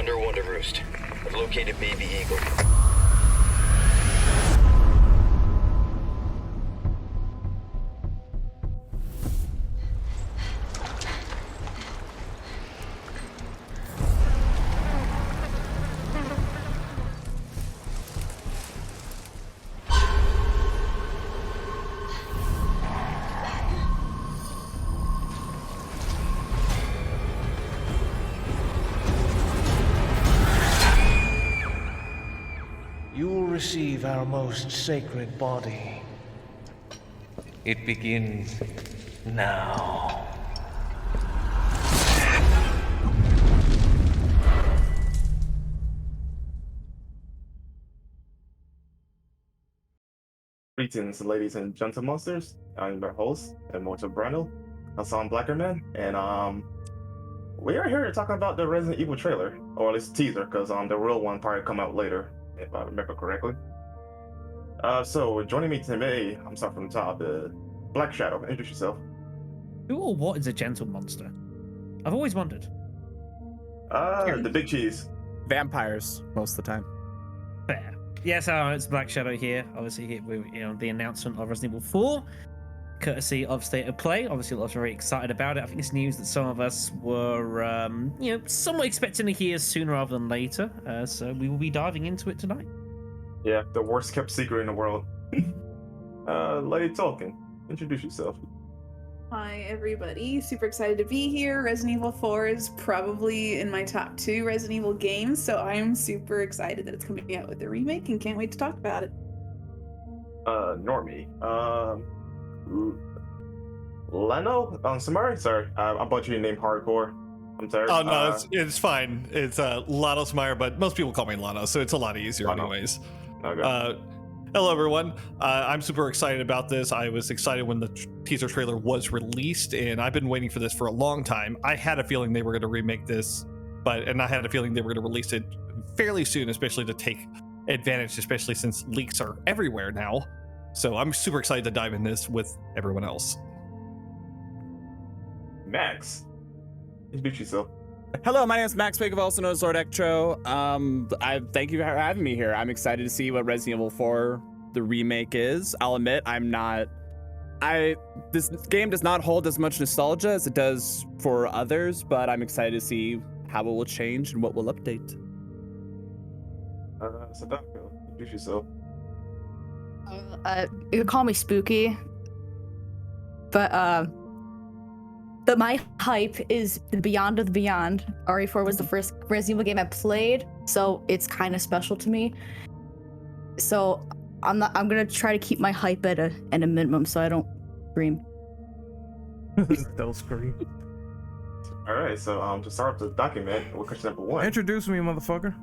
Condor 1 to Roost. I've located Baby Eagle. You will receive our most sacred body. It begins now. Greetings, ladies and gentle monsters. I'm your host, Immortal Brando, Hassan Blackerman, and we are here talking about the Resident Evil trailer, or at least teaser, because the real one probably come out later, if I remember correctly. So joining me today, I'm starting from the top, Black Shadow. Introduce yourself. Who or what is a gentle monster? I've always wondered. The Big Cheese. Vampires most of the time. Fair. Yes, it's Black Shadow here. Obviously, here we, the announcement of Resident Evil 4, courtesy of State of Play. Obviously, lots very excited about it. I think it's news that some of us were, somewhat expecting to hear sooner rather than later. So we will be diving into it tonight. Yeah, the worst kept secret in the world. Lady Tolkien, introduce yourself. Hi everybody, super excited to be here. Resident Evil 4 is probably in my top 2 Resident Evil games, so I'm super excited that it's coming out with the remake and can't wait to talk about it. Normie. Leno? Samari? Sorry, I butchered your name hardcore. I'm sorry. Oh no, it's fine. It's Lano Samire, but most people call me Lano, so it's a lot easier Lano. anyways. Okay. Hello everyone. I'm super excited about this. I was excited when the teaser trailer was released, and I've been waiting for this for a long time. I had a feeling they were going to remake this, and I had a feeling they were going to release it fairly soon, especially to take advantage, especially since leaks are everywhere now. So I'm super excited to dive in this with everyone else. Max, introduce yourself. Hello, my name is Max Wake, also known as Lord Ectro. I thank you for having me here. I'm excited to see what Resident Evil 4 the remake is. I'll admit this game does not hold as much nostalgia as it does for others, but I'm excited to see how it will change and what will update. Sadako, introduce yourself. You could call me spooky, but my hype is the Beyond of the Beyond. RE4 was the first Resident Evil game I played, so it's kind of special to me. So I'm gonna try to keep my hype at a minimum, so I don't scream. Don't scream. All right, so to start off the document, with question number 1. Introduce me, motherfucker.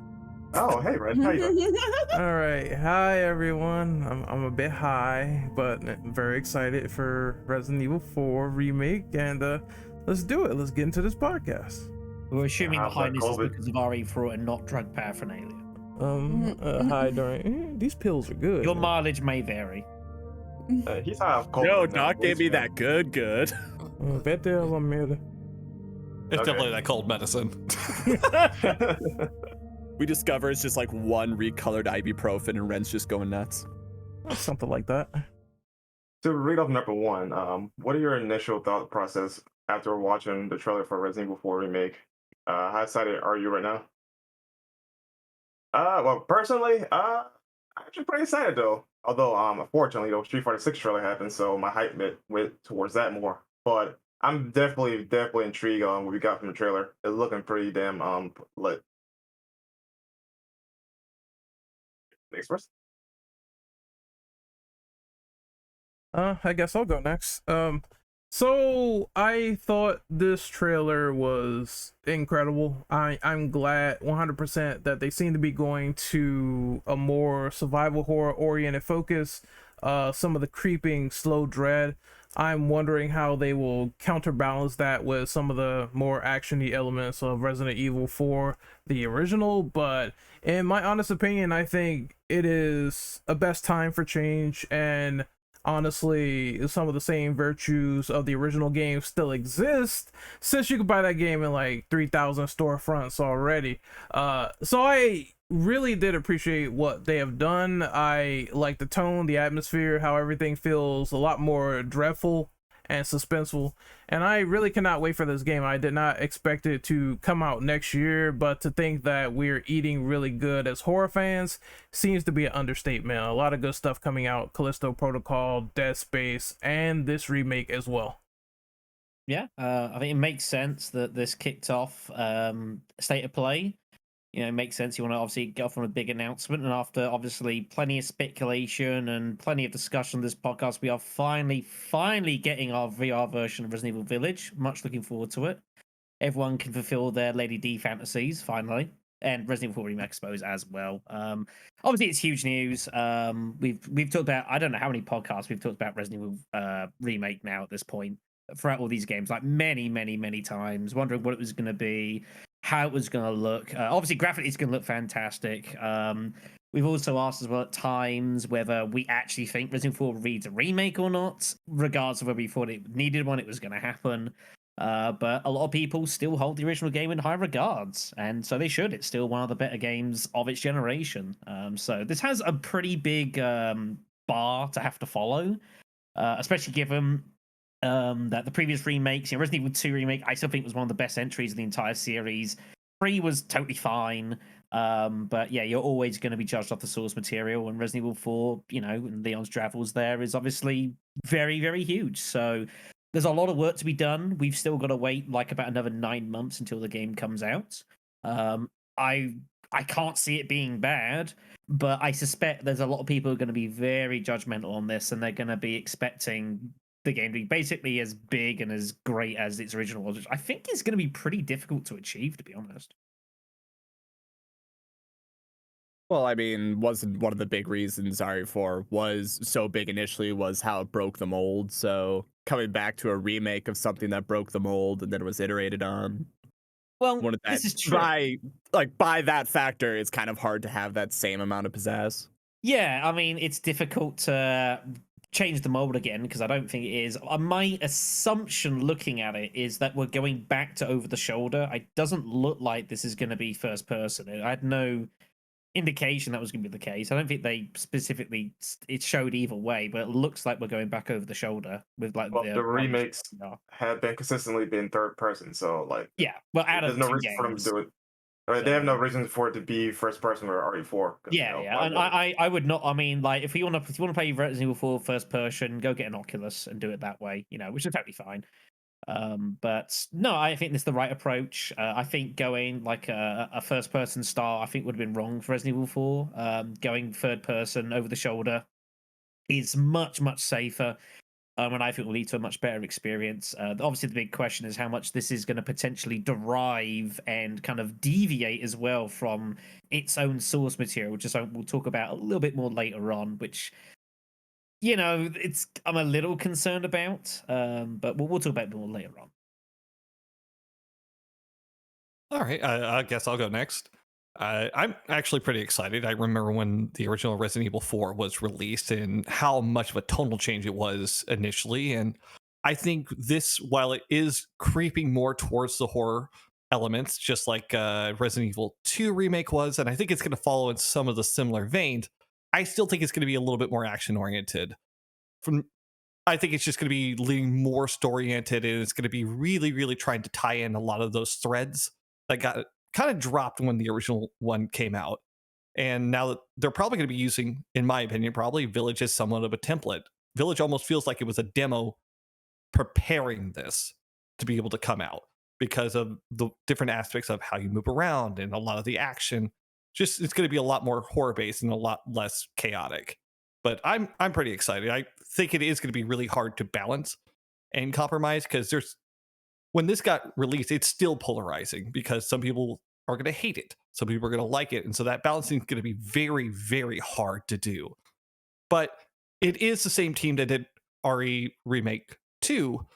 Oh, hey, Red. How you doing? All right, hi everyone. I'm a bit high, but very excited for Resident Evil 4 remake, and let's do it. Let's get into this podcast. We're assuming the How's that highness is COVID? because of RE4 and not drug paraphernalia. Hi during these pills are good. Your mileage may vary. He's high off COVID. No, now. Doc gave me that good. Bet there was a murder. It's Okay. definitely that cold medicine. We discover it's just like one recolored ibuprofen and Ren's just going nuts. Something like that. To read off number 1, what are your initial thought process after watching the trailer for Resident Evil 4 remake? How excited are you right now? Well, personally, I'm actually pretty excited though. Although, unfortunately, Street Fighter 6 trailer happened, so my hype went towards that more. But I'm definitely intrigued on what we got from the trailer. It's looking pretty damn lit. Next person. I guess I'll go next. So I thought this trailer was incredible. I'm glad 100% that they seem to be going to a more survival horror oriented focus. Some of the creeping slow dread. I'm wondering how they will counterbalance that with some of the more actiony elements of Resident Evil 4, the original. But in my honest opinion, I think it is a best time for change, and honestly some of the same virtues of the original game still exist, since you can buy that game in like 3,000 storefronts already. So I really did appreciate what they have done. I like the tone, the atmosphere, how everything feels a lot more dreadful and suspenseful, and I really cannot wait for this game. I did not expect it to come out next year, but to think that we're eating really good as horror fans seems to be an understatement. A lot of good stuff coming out: Callisto Protocol, Dead Space, and this remake as well. Yeah, I think it makes sense that this kicked off State of Play. You know, it makes sense. You want to obviously get off on a big announcement, and after obviously plenty of speculation and plenty of discussion on this podcast, we are finally getting our VR version of Resident Evil Village. Much looking forward to it. Everyone can fulfill their Lady D fantasies finally, and Resident Evil 4 Remake, I suppose, as well. Obviously, it's huge news. We've talked about, I don't know how many podcasts we've talked about Resident Evil Remake now at this point throughout all these games, like many times, wondering what it was going to be, how it was going to look. Obviously, graphically, it's going to look fantastic. We've also asked as well at times whether we actually think Resident Evil 4 reads a remake or not, regardless of whether we thought it needed one, it was going to happen. But a lot of people still hold the original game in high regards, and so they should. It's still one of the better games of its generation. So this has a pretty big bar to have to follow, especially given that the previous remakes, Resident Evil 2 remake, I still think was one of the best entries in the entire series. 3 was totally fine, but yeah, you're always going to be judged off the source material, and Resident Evil 4, and Leon's travels there is obviously very huge. So there's a lot of work to be done. We've still got to wait like about another 9 months until the game comes out. I can't see it being bad, but I suspect there's a lot of people who are going to be very judgmental on this, and they're going to be expecting the game to be basically as big and as great as its original was, which I think is going to be pretty difficult to achieve, to be honest. Well, I mean, wasn't one of the big reasons RE4 was so big initially was how it broke the mold. So coming back to a remake of something that broke the mold and then was iterated on. Well, One of that, this is true. By that factor, it's kind of hard to have that same amount of pizzazz. Yeah, I mean, it's difficult to change the mold again because I don't think it is. My assumption looking at it is that we're going back to over the shoulder. It doesn't look like this is going to be first person. I had no indication that was going to be the case. I don't think they specifically it showed either way, but it looks like we're going back over the shoulder with like the remakes have been consistently been third person, so like there's no reason for them to do it. Right, they have no reason for it to be first person or RE4. And I would not. I mean, like if you want to play Resident Evil 4 first person, go get an Oculus and do it that way. Which is totally fine. But no, I think this is the right approach. I think going like a first person style, I think would have been wrong for Resident Evil 4. Going third person over the shoulder is much safer. And I think will lead to a much better experience. Obviously, the big question is how much this is going to potentially derive and kind of deviate as well from its own source material, which is something we'll talk about a little bit more later on, which, I'm a little concerned about, but we'll talk about it more later on. All right, I guess I'll go next. I'm actually pretty excited. I remember when the original Resident Evil 4 was released and how much of a tonal change it was initially. And I think this, while it is creeping more towards the horror elements, just like Resident Evil 2 Remake was, and I think it's going to follow in some of the similar veins, I still think it's going to be a little bit more action-oriented. I think it's just going to be leaning more story-oriented, and it's going to be really trying to tie in a lot of those threads that got kind of dropped when the original one came out. And now that they're probably going to be using, in my opinion, probably Village as somewhat of a template. Village almost feels like it was a demo preparing this to be able to come out because of the different aspects of how you move around and a lot of the action. Just it's going to be a lot more horror based and a lot less chaotic. But I'm pretty excited. I think it is going to be really hard to balance and compromise because when this got released, it's still polarizing because some people are going to hate it. Some people are going to like it. And so that balancing is going to be very hard to do. But it is the same team that did RE Remake 2.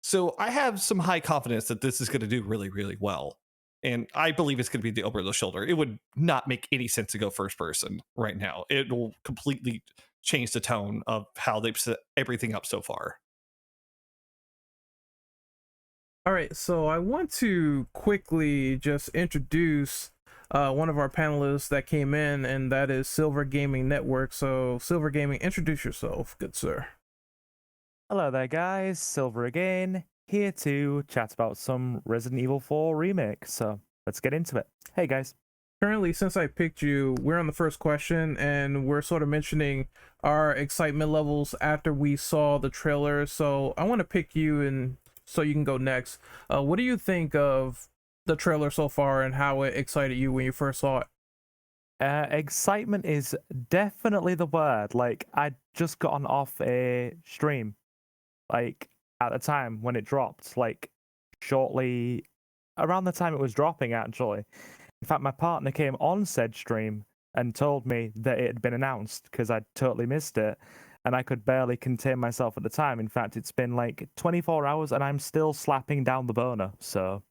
So I have some high confidence that this is going to do really well. And I believe it's going to be the over the shoulder. It would not make any sense to go first person right now. It will completely changed the tone of how they've set everything up so far. All right, so I want to quickly just introduce one of our panelists that came in, and that is Silver Gaming Network. So, Silver Gaming, introduce yourself, good sir. Hello there, guys. Silver again, here to chat about some Resident Evil 4 Remake. So, let's get into it. Hey, guys. Currently, since I picked you, we're on the first question, and we're sort of mentioning our excitement levels after we saw the trailer. So, I want to pick you, and so you can go next. What do you think of the trailer so far, and how it excited you when you first saw it? Excitement is definitely the word. Like, I'd just gotten off a stream, like, at the time when it dropped, like, shortly around the time it was dropping, actually. In fact, my partner came on said stream and told me that it had been announced because I'd totally missed it, and I could barely contain myself at the time. In fact, it's been like 24 hours and I'm still slapping down the boner, so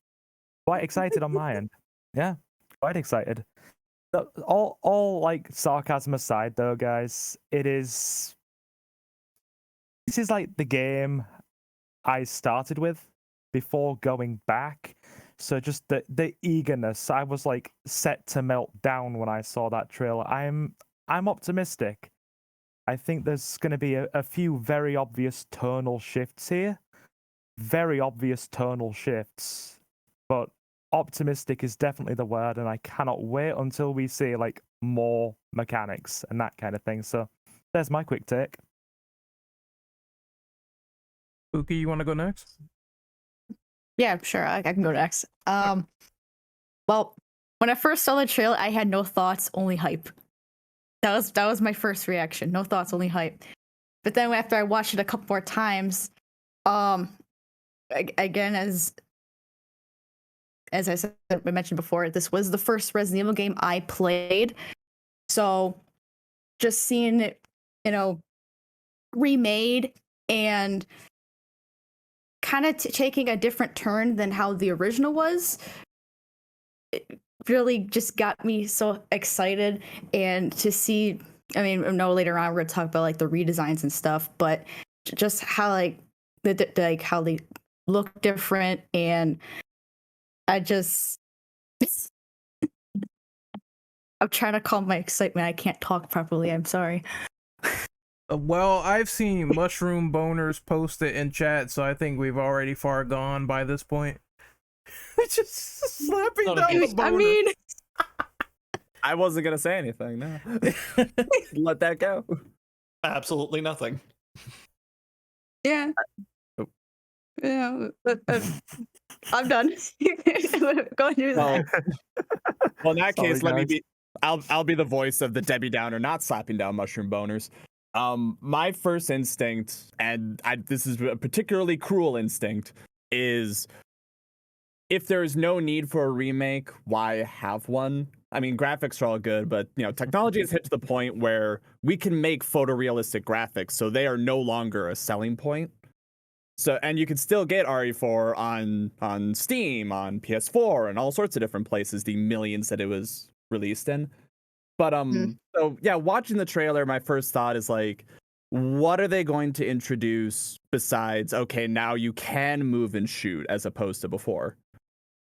quite excited on my end. Yeah, quite excited. All like sarcasm aside, though, guys, this is like the game I started with before going back. So just the eagerness, I was like set to melt down when I saw that trailer. I'm optimistic. I think there's going to be a few very obvious tonal shifts here. Very obvious tonal shifts. But optimistic is definitely the word, and I cannot wait until we see like more mechanics and that kind of thing. So there's my quick take. Uki, you want to go next? Yeah, sure. I can go next. Well, when I first saw the trailer, I had no thoughts, only hype. That was my first reaction. No thoughts, only hype. But then after I watched it a couple more times, again, as I said, I mentioned before, this was the first Resident Evil game I played. So just seeing it, remade and kind of taking a different turn than how the original was, it really just got me so excited. And to see, I mean, I know later on we're gonna talk about like the redesigns and stuff, but just how like how they look different, and I just I'm trying to calm my excitement. I can't talk properly. I'm sorry. Well, I've seen mushroom boners posted in chat, so I think we've already far gone by this point. Just slapping down the boner. I mean, I wasn't gonna say anything. No, let that go. Absolutely nothing. yeah. Oh. Yeah, but I'm done. Go and do that. Well, in that Sorry, case, let me guys. be. I'll be the voice of the Debbie Downer, not slapping down mushroom boners. My first instinct, and this is a particularly cruel instinct, is if there's no need for a remake, why have one? I mean, graphics are all good, but technology has hit to the point where we can make photorealistic graphics, so they are no longer a selling point. So, and you can still get RE4 on Steam, on PS4, and all sorts of different places, the millions that it was released in. But so yeah, watching the trailer, my first thought is like, what are they going to introduce besides, okay, now you can move and shoot as opposed to before?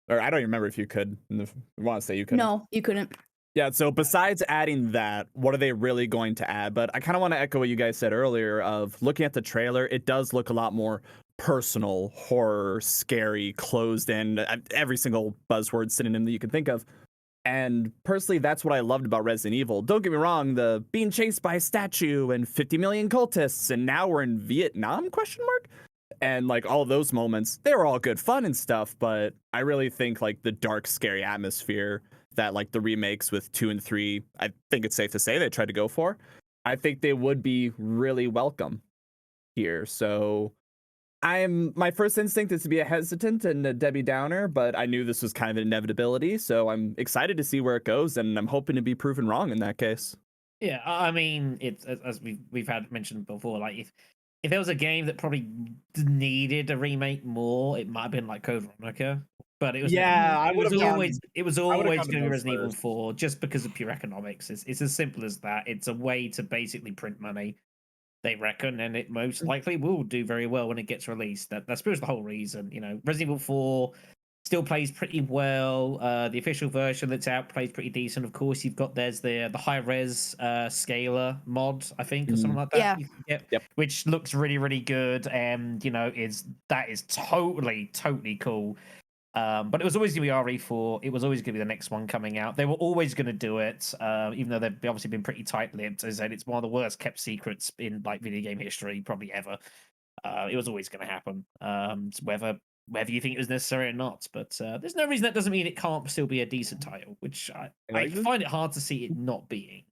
Or I don't even remember if you could. I want to say you could. No, you couldn't. Yeah, so besides adding that, what are they really going to add? But I kind of want to echo what you guys said earlier of looking at the trailer, it does look a lot more personal, horror, scary, closed in, every single buzzword synonym that you can think of. And personally, that's what I loved about Resident Evil. Don't get me wrong, the being chased by a statue and 50 million cultists, and now we're in Vietnam, ? And like all those moments, they were all good fun and stuff, but I really think like the dark, scary atmosphere that like the remakes with 2 and 3, I think it's safe to say they tried to go for. I think they would be really welcome here. So my first instinct is to be a hesitant and a Debbie Downer, but I knew this was kind of an inevitability, so I'm excited to see where it goes, and I'm hoping to be proven wrong in that case. Yeah, I mean, it's as we've had mentioned before. Like, if there was a game that probably needed a remake more, it might have been like Code Veronica. But it was Yeah, I it was would've gone- always I would've going gone to to be those Resident Evil first. 4 just because of pure economics. It's as simple as that. It's a way to basically print money, they reckon, and it most likely will do very well when it gets released. That's pretty much the whole reason. You know, Resident Evil 4 still plays pretty well. The official version that's out plays pretty decent. Of course, you've got there's the high res scaler mod, I think, or something like that. Yeah. You can get, Yep. which looks really, really good, and you know, is totally cool. But it was always going to be RE4. It was always going to be the next one coming out. They were always going to do it, even though they've obviously been pretty tight-lipped. As I said, it's one of the worst kept secrets in like video game history, probably ever. It was always going to happen, whether you think it was necessary or not. But there's no reason that doesn't mean it can't still be a decent title, which I find it hard to see it not being.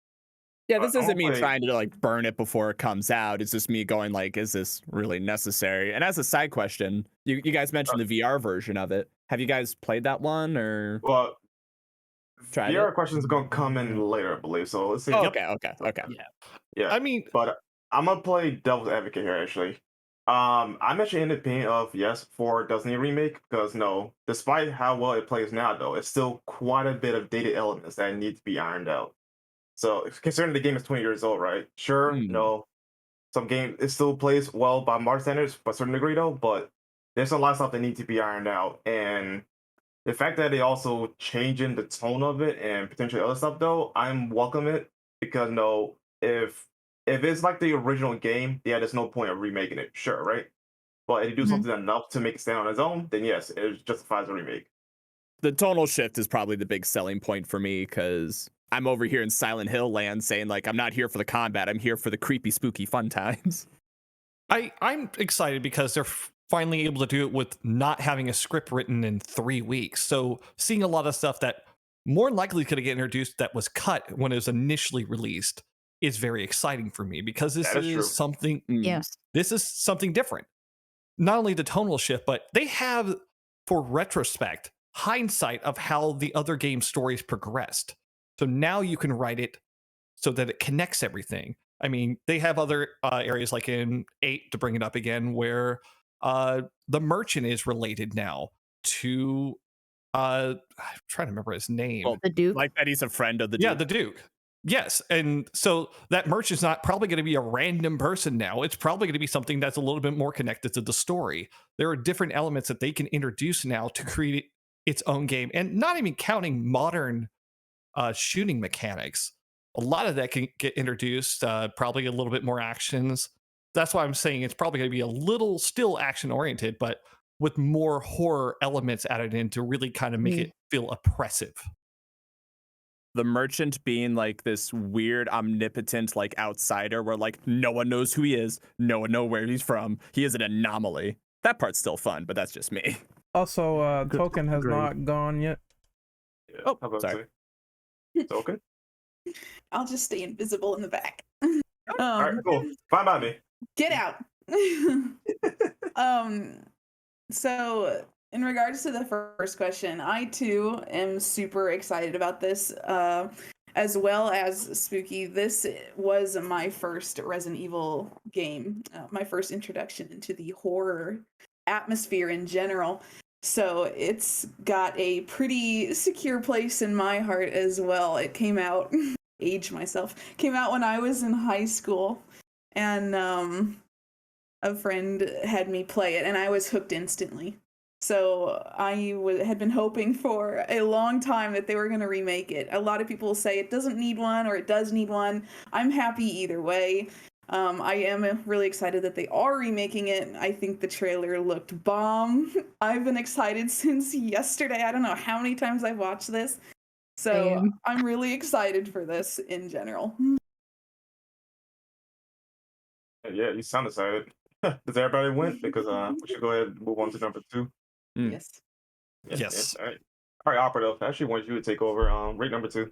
Yeah, this isn't me Hopefully- trying to like burn it before it comes out. It's just me going like, is this really necessary? And as a side question, you guys mentioned the VR version of it. Have you guys played that one or Well, tried VR it? questions gonna come in later, I believe. So let's see. Oh, okay. Yeah. I mean, But I'm gonna play devil's advocate here, actually. I'm actually in the opinion of yes, 4 does need a remake because no, despite how well it plays now, though, it's still quite a bit of dated elements that need to be ironed out. So considering the game is 20 years old, right? Sure, no, some game it still plays well by modern standards, by a certain degree, though. But there's a lot of stuff that needs to be ironed out, and the fact that they also changing the tone of it and potentially other stuff, though, I'm welcome it because no, if it's like the original game, yeah, there's no point of remaking it, sure, right? But if you do something enough to make it stand on its own, then yes, it justifies a remake. The tonal shift is probably the big selling point for me because I'm over here in Silent Hill land saying like I'm not here for the combat, I'm here for the creepy, spooky fun times. I'm excited because they're finally able to do it with not having a script written in 3 weeks. So seeing a lot of stuff that more likely could get introduced that was cut when it was initially released is very exciting for me because this That is true. is something. Yes. This is something different. Not only the tonal shift, but they have, for retrospect, hindsight of how the other game stories progressed. So now you can write it so that it connects everything. I mean, they have other areas like in 8, to bring it up again, where the merchant is related now to I'm trying to remember his name. Well, The Duke. like that he's a friend of the Yeah, Duke. the Duke. Yes, and so that merchant's not probably going to be a random person now. It's probably going to be something that's a little bit more connected to the story. There are different elements that they can introduce now to create its own game, and not even counting modern shooting mechanics. A lot of that can get introduced, probably a little bit more actions. That's why I'm saying it's probably going to be a little still action oriented, but with more horror elements added in to really kind of make it feel oppressive. The merchant being like this weird omnipotent like outsider where like no one knows who he is, no one knows where he's from. He is an anomaly. That part's still fun, but that's just me. Also, Token has Agreed. not gone yet. Yeah, Oh, how about sorry. It's okay. I'll just stay invisible in the back. All right, cool. Fine by me. Get out. So in regards to the first question, I too am super excited about this. As well as Spooky, this was my first Resident Evil game, my first introduction into the horror atmosphere in general. So it's got a pretty secure place in my heart as well. It came out, age myself, came out when I was in high school, and a friend had me play it, and I was hooked instantly. So I had been hoping for a long time that they were going to remake it. A lot of people say it doesn't need one or it does need one. I'm happy either way. I am really excited that they are remaking it. I think the trailer looked bomb. I've been excited since yesterday. I don't know how many times I've watched this. So Same. I'm really excited for this in general. Yeah, you sound excited. Does everybody win? Because we should go ahead and move on to number 2. Yes. Yes. All right. All right, Operative. I actually want you to take over. Rate number 2.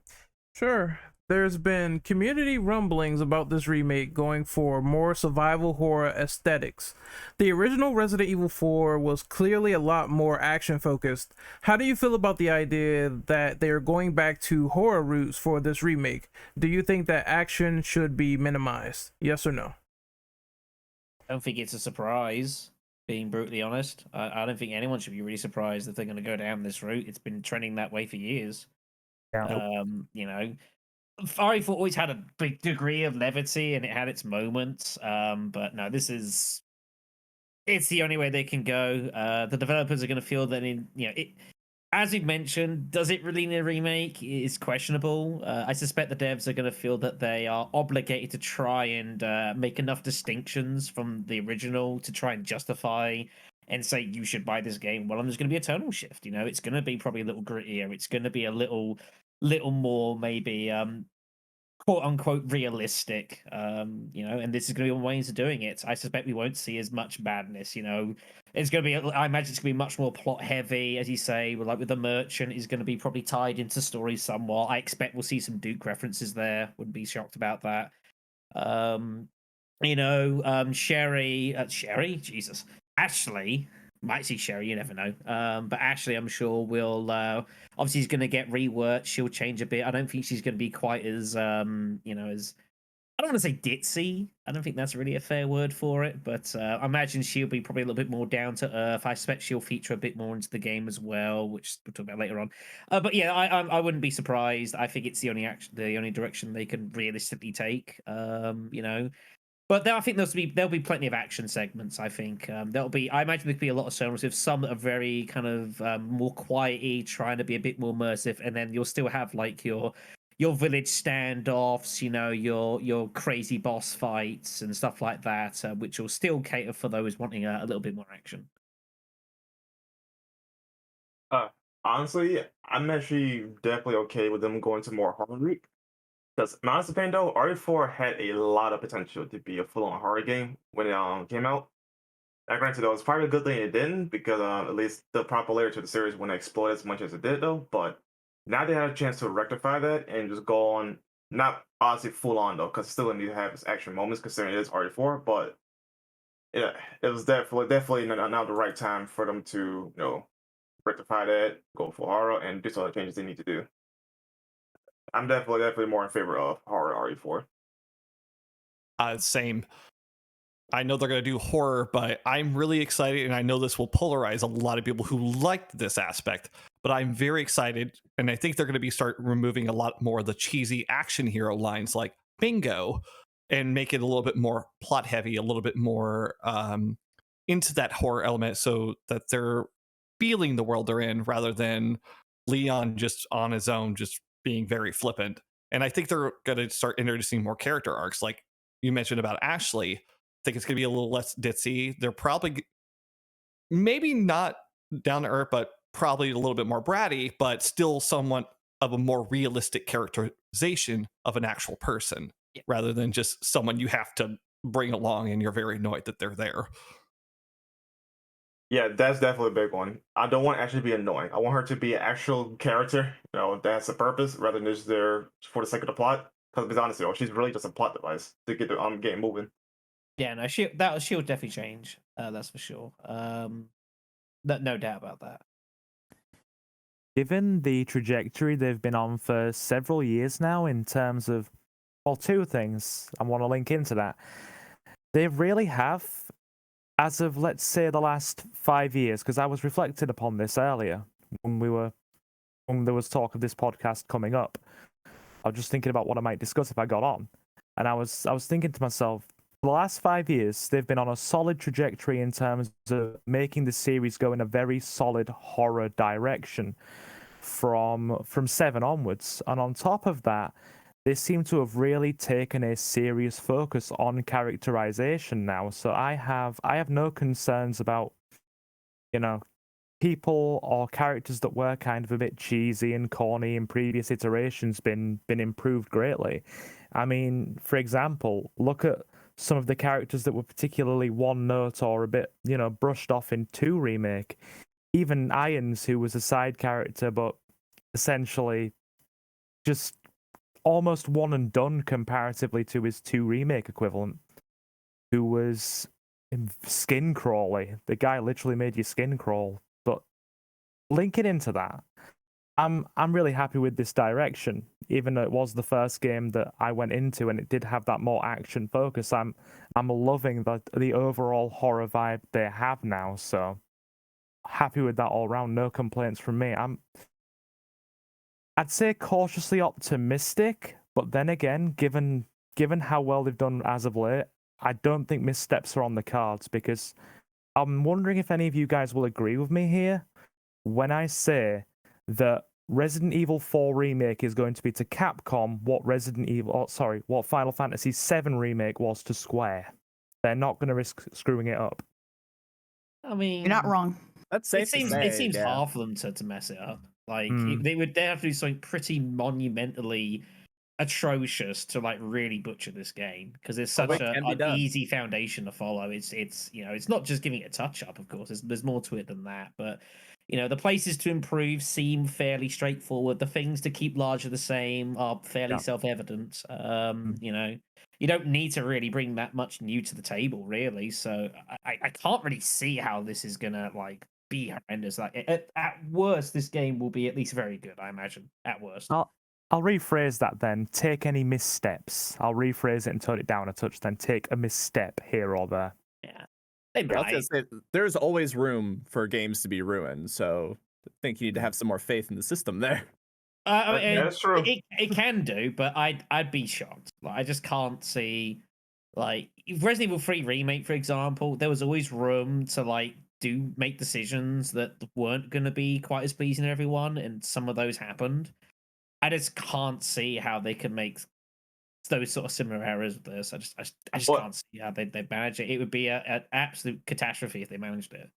Sure. There's been community rumblings about this remake going for more survival horror aesthetics. The original Resident Evil 4 was clearly a lot more action focused. How do you feel about the idea that they're going back to horror roots for this remake? Do you think that action should be minimized? Yes or no? I don't think it's a surprise. being brutally honest. I don't think anyone should be really surprised if they're going to go down this route. It's been trending that way for years. Yeah. You know, RE4 always had a big degree of levity and it had its moments. But no, it's the only way they can go. The developers are going to feel that as we've mentioned, does it really need a remake? Is questionable. I suspect the devs are going to feel that they are obligated to try and make enough distinctions from the original to try and justify and say you should buy this game. Well, there's going to be a tonal shift. It's going to be probably a little grittier. It's going to be a little more maybe quote unquote realistic. And this is going to be one ways of doing it. I suspect we won't see as much badness. It's going to be, I imagine it's going to be much more plot heavy, as you say, with the merchant is going to be probably tied into stories somewhat. I expect we'll see some Duke references there. Wouldn't be shocked about that. Sherry, Jesus, Ashley, might see Sherry, you never know. But Ashley, I'm sure will, obviously he's going to get reworked. She'll change a bit. I don't think she's going to be quite as, as, I don't want to say ditzy. I don't think that's really a fair word for it, but I imagine she'll be probably a little bit more down to earth. I expect she'll feature a bit more into the game as well, which we'll talk about later on. But yeah, I wouldn't be surprised. I think it's the only direction they can realistically take. But I think there'll be plenty of action segments. I think I imagine there'll be a lot of songs with some that are very kind of more quiety, trying to be a bit more immersive, and then you'll still have like your village standoffs, your crazy boss fights and stuff like that, which will still cater for those wanting a little bit more action. Honestly, I'm actually definitely okay with them going to more horror route. Because in my honest opinion, though, RE4 had a lot of potential to be a full-on horror game when it came out. Now, granted, though, it's probably a good thing it didn't, because at least the popularity of the series wouldn't explode as much as it did, though. But now they had a chance to rectify that and just go on, not honestly full-on, though, because it still going to have its action moments, considering it is RE4. But yeah, it was definitely now the right time for them to, rectify that, go for horror, and do some of the changes they need to do. I'm definitely more in favor of horror RE4. Same. I know they're going to do horror, but I'm really excited, and I know this will polarize a lot of people who liked this aspect, but I'm very excited, and I think they're going to start removing a lot more of the cheesy action hero lines like bingo and make it a little bit more plot heavy, a little bit more into that horror element, so that they're feeling the world they're in rather than Leon just on his own, just being very flippant. And I think they're going to start introducing more character arcs, like you mentioned about Ashley. I think it's going to be a little less ditzy. They're probably maybe not down to earth, but probably a little bit more bratty, but still somewhat of a more realistic characterization of an actual person, rather than just someone you have to bring along and you're very annoyed that they're there. Yeah, that's definitely a big one. I don't want Ashley to be annoying. I want her to be an actual character, that's a purpose, rather than just there for the sake of the plot. Because honestly, she's really just a plot device to get the game moving. Yeah, no, she'll definitely change. That's for sure. No doubt about that. Given the trajectory they've been on for several years now, in terms of, well, two things I want to link into that. They really have, as of, let's say, the last 5 years, because I was reflecting upon this earlier when there was talk of this podcast coming up. I was just thinking about what I might discuss if I got on, and I was thinking to myself, for the last 5 years, they've been on a solid trajectory in terms of making the series go in a very solid horror direction from 7 onwards, and on top of that, they seem to have really taken a serious focus on characterization now. So I have no concerns about, people or characters that were kind of a bit cheesy and corny in previous iterations been improved greatly. I mean, for example, look at some of the characters that were particularly one note or a bit, brushed off in 2 Remake. Even Irons, who was a side character, but essentially just almost one and done comparatively to his 2 Remake equivalent, who was skin crawly. The guy literally made your skin crawl. But linking into that, I'm really happy with this direction. even though it was the first game that I went into and it did have that more action focus, I'm loving the overall horror vibe they have now. So happy with that all round. No complaints from me. I'd say cautiously optimistic, but then again, given how well they've done as of late, I don't think missteps are on the cards, because I'm wondering if any of you guys will agree with me here when I say that Resident Evil 4 Remake is going to be to Capcom what Final Fantasy VII Remake was to Square. They're not going to risk screwing it up. I mean, You're not wrong. That's safe it seems yeah. hard for them to mess it up. Like Mm. they have to do something pretty monumentally atrocious to like really butcher this game, because it's such an easy foundation to follow. It's it's not just giving it a touch up. Of course, there's more to it than that. But the places to improve seem fairly straightforward. The things to keep largely the same are fairly self-evident. You don't need to really bring that much new to the table, really. So I can't really see how this is gonna like be horrendous. Like at worst, this game will be at least very good, I imagine. At worst. I'll rephrase that then. Take any missteps. I'll rephrase it and tone it down a touch. Then take a misstep here or there. Yeah. I was gonna say, there's always room for games to be ruined, so I think you need to have some more faith in the system there. That's true. It can do, but I'd be shocked. Like, I just can't see, like, Resident Evil 3 Remake, for example, there was always room to make decisions that weren't going to be quite as pleasing to everyone, and some of those happened. I just can't see how they could make those sort of similar errors with this. I just can't see how they manage it. It would be an absolute catastrophe if they managed it.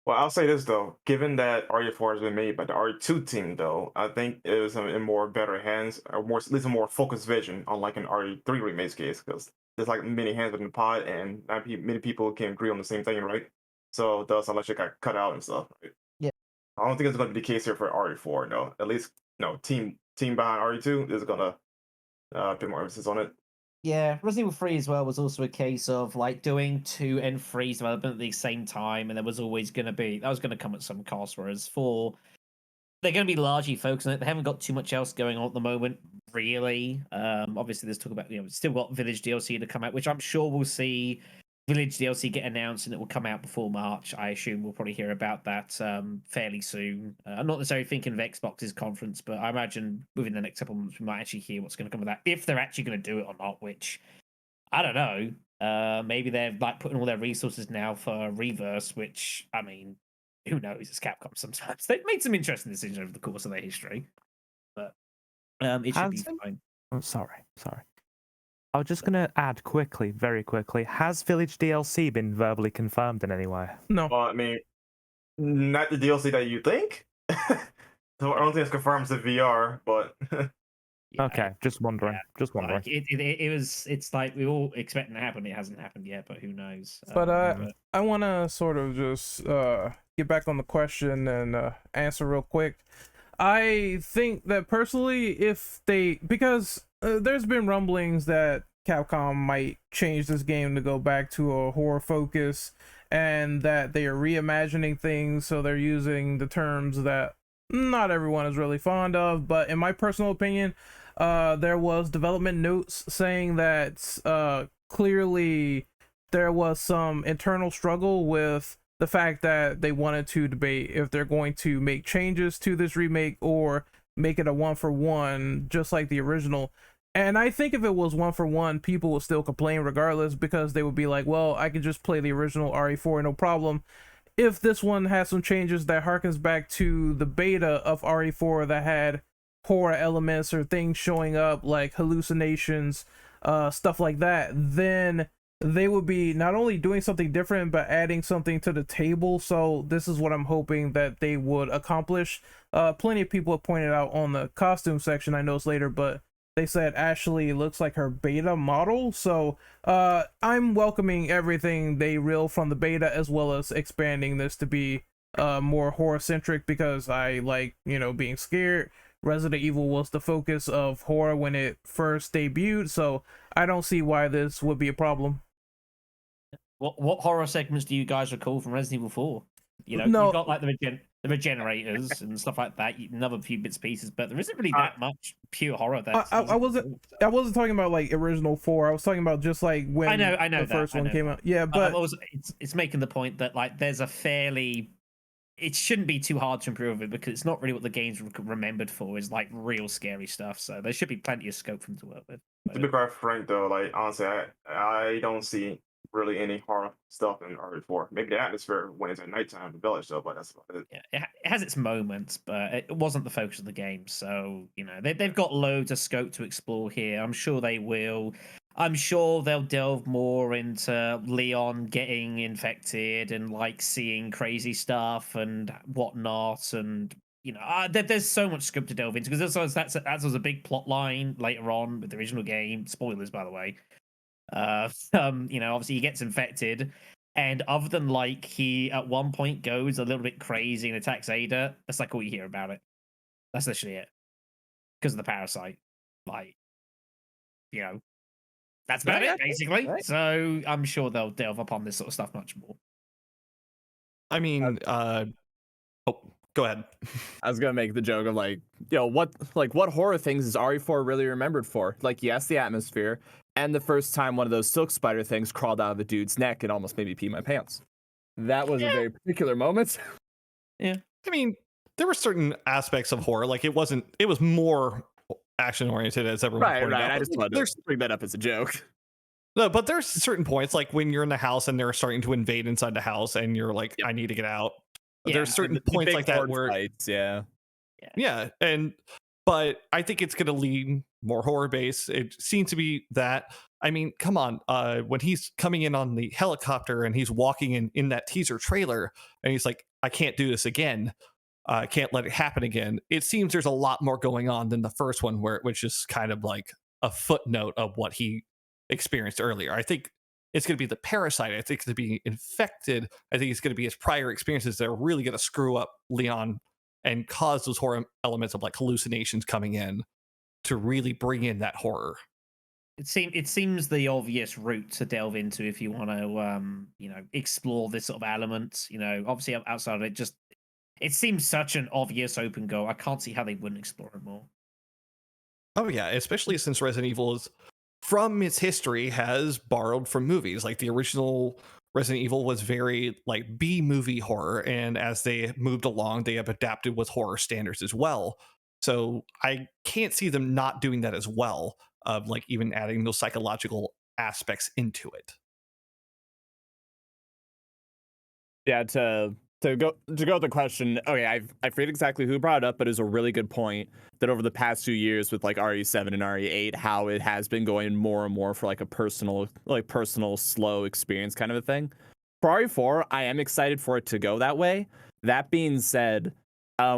Well, I'll say this though, given that RE4 has been made by the RE2 team, though, I think it is in more better hands, or at least a more focused vision, unlike an RE3 remake's case, because there's like many hands in the pot, and not many people can agree on the same thing, right? So thus, unless it got cut out and stuff. Right? Yeah. I don't think it's going to be the case here for RE4. No, at least team behind RE2 is going to put more emphasis on it. Yeah, Resident Evil 3 as well was also a case of like doing 2 and 3's development at the same time, and there was always going to come at some cost. Whereas 4, they're going to be largely focused on it. They haven't got too much else going on at the moment, really. Obviously, there's talk about still got Village DLC to come out, which I'm sure we'll see Village DLC get announced and it will come out before March. I assume we'll probably hear about that fairly soon. I'm not necessarily thinking of Xbox's conference, but I imagine within the next couple of months we might actually hear what's going to come of that, if they're actually going to do it or not, which I don't know. Maybe they're like putting all their resources now for Reverse, which, I mean, who knows? It's Capcom sometimes. They've made some interesting decisions over the course of their history, but it should be fine. Oh, sorry. I was just going to add very quickly, has Village DLC been verbally confirmed in any way? No. Well, I mean, not the DLC that you think. So I don't think it's confirmed as a VR, but Okay, just wondering. Like, it's like we all expecting to happen. It hasn't happened yet, but who knows? But I want to sort of just get back on the question and answer real quick. I think that personally, because there's been rumblings that Capcom might change this game to go back to a horror focus, and that they are reimagining things, so they're using the terms that not everyone is really fond of. But in my personal opinion, there was development notes saying that clearly there was some internal struggle with the fact that they wanted to debate if they're going to make changes to this remake or make it a 1-for-1 just like the original. And I think if it was 1-for-1, people would still complain regardless, because they would be like, well, I can just play the original RE4 no problem. If this one has some changes that harkens back to the beta of RE4 that had horror elements or things showing up like hallucinations, stuff like that, then they would be not only doing something different but adding something to the table. So this is what I'm hoping that they would accomplish. Plenty of people have pointed out on the costume section, I noticed later, but they said Ashley looks like her beta model. So I'm welcoming everything they reel from the beta, as well as expanding this to be more horror centric, because I like being scared. Resident Evil was the focus of horror when it first debuted, so I don't see why this would be a problem. What horror segments do you guys recall from Resident Evil 4? No. You've got like the regenerators and stuff like that, another few bits and pieces, but there isn't really that much pure horror. I wasn't talking about like original 4. I was talking about just like when I know the first one came out. Yeah, but it's making the point that like there's a fairly, it shouldn't be too hard to improve it because it's not really what the game's remembered for, is like real scary stuff. So there should be plenty of scope for them to work with. To be quite frank though, like honestly, I don't see really any horror stuff in RE4. Maybe the atmosphere when it's at nighttime, the village stuff, but that's about it. Yeah, it has its moments, but it wasn't the focus of the game. So, you know, they've got loads of scope to explore here. I'm sure they will. I'm sure they'll delve more into Leon getting infected and like seeing crazy stuff and whatnot. And, you know, there's so much scope to delve into because that was a big plot line later on with the original game. Spoilers, by the way. You know, obviously he gets infected, and other than like he at one point goes a little bit crazy and attacks Ada, that's like all you hear about it. That's literally it, because of the parasite. Like, you know, that's about it basically. Right. So I'm sure they'll delve upon this sort of stuff much more. I mean, go ahead. I was gonna make the joke of like, what horror things is RE4 really remembered for? Like, yes, the atmosphere, and the first time one of those silk spider things crawled out of the dude's neck and almost made me pee my pants. That was a very particular moment. Yeah. I mean, there were certain aspects of horror, like it was more action oriented, as everyone pointed out. I just wanted to bring that up as a joke. No, but there's certain points, like when you're in the house and they're starting to invade inside the house, and you're like, I need to get out. Yeah, there's certain points like that where fights, but I think it's going to lean more horror based. It seems to be that. I mean, come on, when he's coming in on the helicopter and he's walking in that teaser trailer and he's like, I can't do this again. I can't let it happen again. It seems there's a lot more going on than the first one, which is kind of like a footnote of what he experienced earlier. I think it's going to be the parasite. I think it's going to be infected. I think it's going to be his prior experiences that are really going to screw up Leon and cause those horror elements of like hallucinations coming in to really bring in that horror. It seems the obvious route to delve into if you want to, you know, explore this sort of element. You know, obviously outside of it, it seems such an obvious open goal. I can't see how they wouldn't explore it more. Oh yeah, especially since Resident Evil is, from its history, has borrowed from movies. Like the original Resident Evil was very like B-movie horror, and as they moved along, they have adapted with horror standards as well. So I can't see them not doing that as well, of like even adding those psychological aspects into it. Yeah, to go with the question. Okay, I forget exactly who brought it up, but it's a really good point that over the past few years with like RE7 and RE8, how it has been going more and more for like a personal slow experience kind of a thing. For RE4, I am excited for it to go that way. That being said,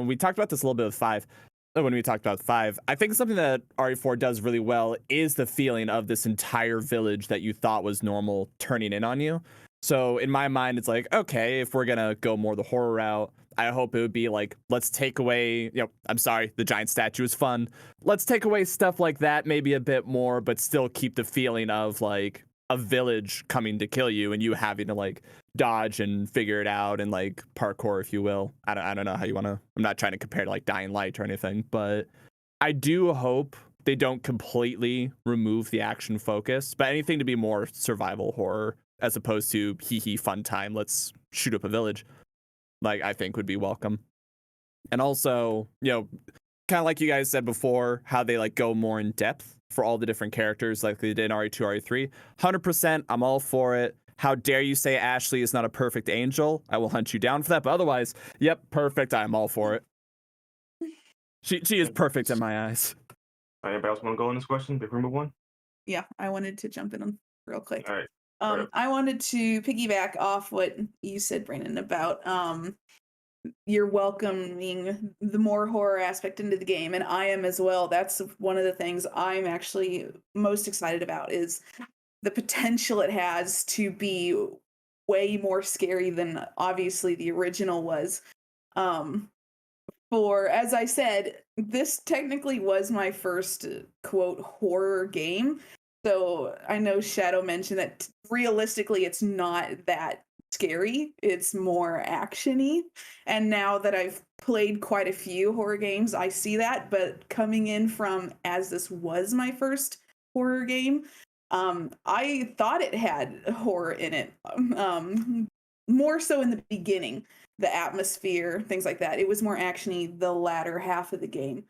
we talked about this a little bit with 5. When we talked about 5, I think something that RE4 does really well is the feeling of this entire village that you thought was normal turning in on you. So in my mind, it's like, okay, if we're gonna go more the horror route, I hope it would be like, let's take away, I'm sorry, the giant statue is fun. Let's take away stuff like that, maybe a bit more, but still keep the feeling of like a village coming to kill you and you having to like dodge and figure it out and like parkour, if you will. I don't know how you want to. I'm not trying to compare to like Dying Light or anything, but I do hope they don't completely remove the action focus, but anything to be more survival horror as opposed to hee fun time, let's shoot up a village, like I think would be welcome. And also, kind of like you guys said before, how they like go more in depth for all the different characters like they did in RE2, RE3. 100%, I'm all for it. How dare you say Ashley is not a perfect angel? I will hunt you down for that. But otherwise, yep, perfect. I'm all for it. She is perfect in my eyes. Anybody else want to go on this question before we move on? Yeah, I wanted to jump in on real quick. All right. I wanted to piggyback off what you said, Brandon, about you're welcoming the more horror aspect into the game, and I am as well. That's one of the things I'm actually most excited about, is the potential it has to be way more scary than obviously the original was. As I said, this technically was my first quote horror game. So I know Shadow mentioned that realistically it's not that scary. It's more actiony. And now that I've played quite a few horror games, I see that. But coming in from as this was my first horror game, I thought it had horror in it. More so in the beginning, the atmosphere, things like that. It was more actiony the latter half of the game.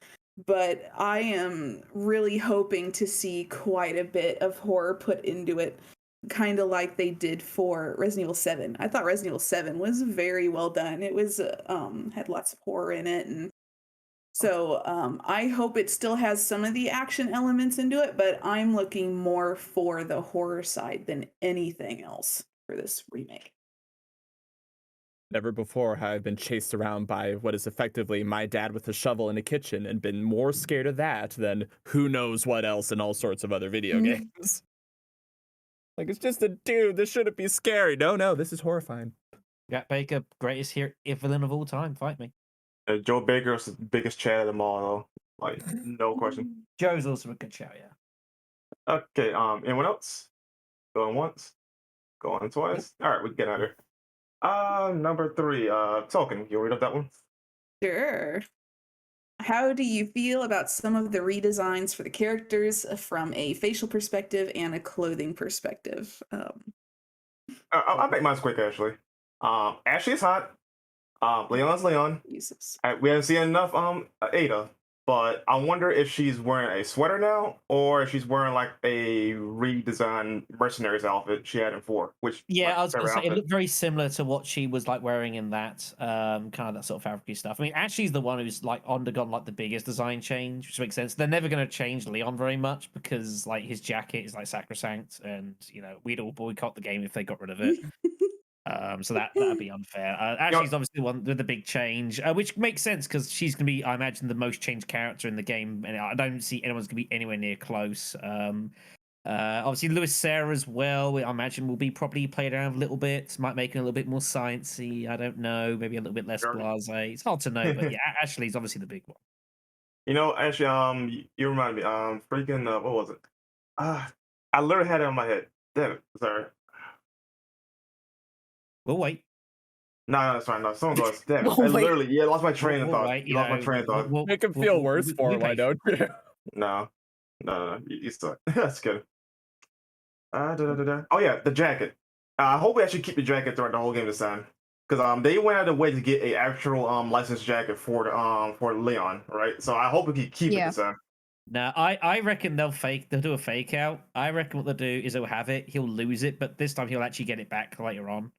But I am really hoping to see quite a bit of horror put into it, kind of like they did for Resident Evil 7. I thought Resident Evil 7 was very well done. It was had lots of horror in it, and so I hope it still has some of the action elements into it, but I'm looking more for the horror side than anything else for this remake. Never before have I been chased around by what is effectively my dad with a shovel in a kitchen and been more scared of that than who knows what else in all sorts of other video games. Like, it's just a dude. This shouldn't be scary. No, this is horrifying. Jack Baker, greatest villain of all time. Fight me. Joe Baker's the biggest chat of them all, though. Like, no question. Joe's also a good shout, yeah. Okay, anyone else? Going once? Going twice? All right, we can get out of here. Number 3, Tolkien. You read up that one? Sure. How do you feel about some of the redesigns for the characters from a facial perspective and a clothing perspective? I'll make mine quick, actually. Ashley's hot. Leon's Leon. Jesus. We haven't seen enough Ada, but I wonder if she's wearing a sweater now or if she's wearing like a redesigned mercenaries outfit she had in 4. Which Yeah, like, I was going to say outfit. it looked very similar to what she was like wearing in that kind of that sort of fabricy stuff. I mean, Ashley's the one who's like undergone like the biggest design change, which makes sense. They're never going to change Leon very much because like his jacket is like sacrosanct, and you know we'd all boycott the game if they got rid of it. So that'd be unfair. Ashley's obviously the one with the big change, which makes sense because she's gonna be, I imagine, the most changed character in the game, and I don't see anyone's gonna be anywhere near close. Obviously, Lewis Sarah as well. I imagine will be probably played around a little bit, might make it a little bit more sciencey. I don't know, maybe a little bit less blasé. It's hard to know, but yeah, Ashley's obviously the big one. You know, actually, you remind me, freaking, what was it? I literally had it on my head. Damn it, sorry. We'll wait. No, that's fine. No, someone goes. Damn it. I We'll wait. literally, lost my train of We'll thought. wait, You lost my train of thought. Make him feel worse for him, why don't you? No, you suck. That's good. Oh yeah, the jacket. I hope we actually keep the jacket throughout the whole game this time, because they went out of the way to get a actual licensed jacket for Leon, right? So I hope we can keep it this time. No, I reckon they'll do a fake out. I reckon what they'll do is they'll have it, he'll lose it, but this time he'll actually get it back later on.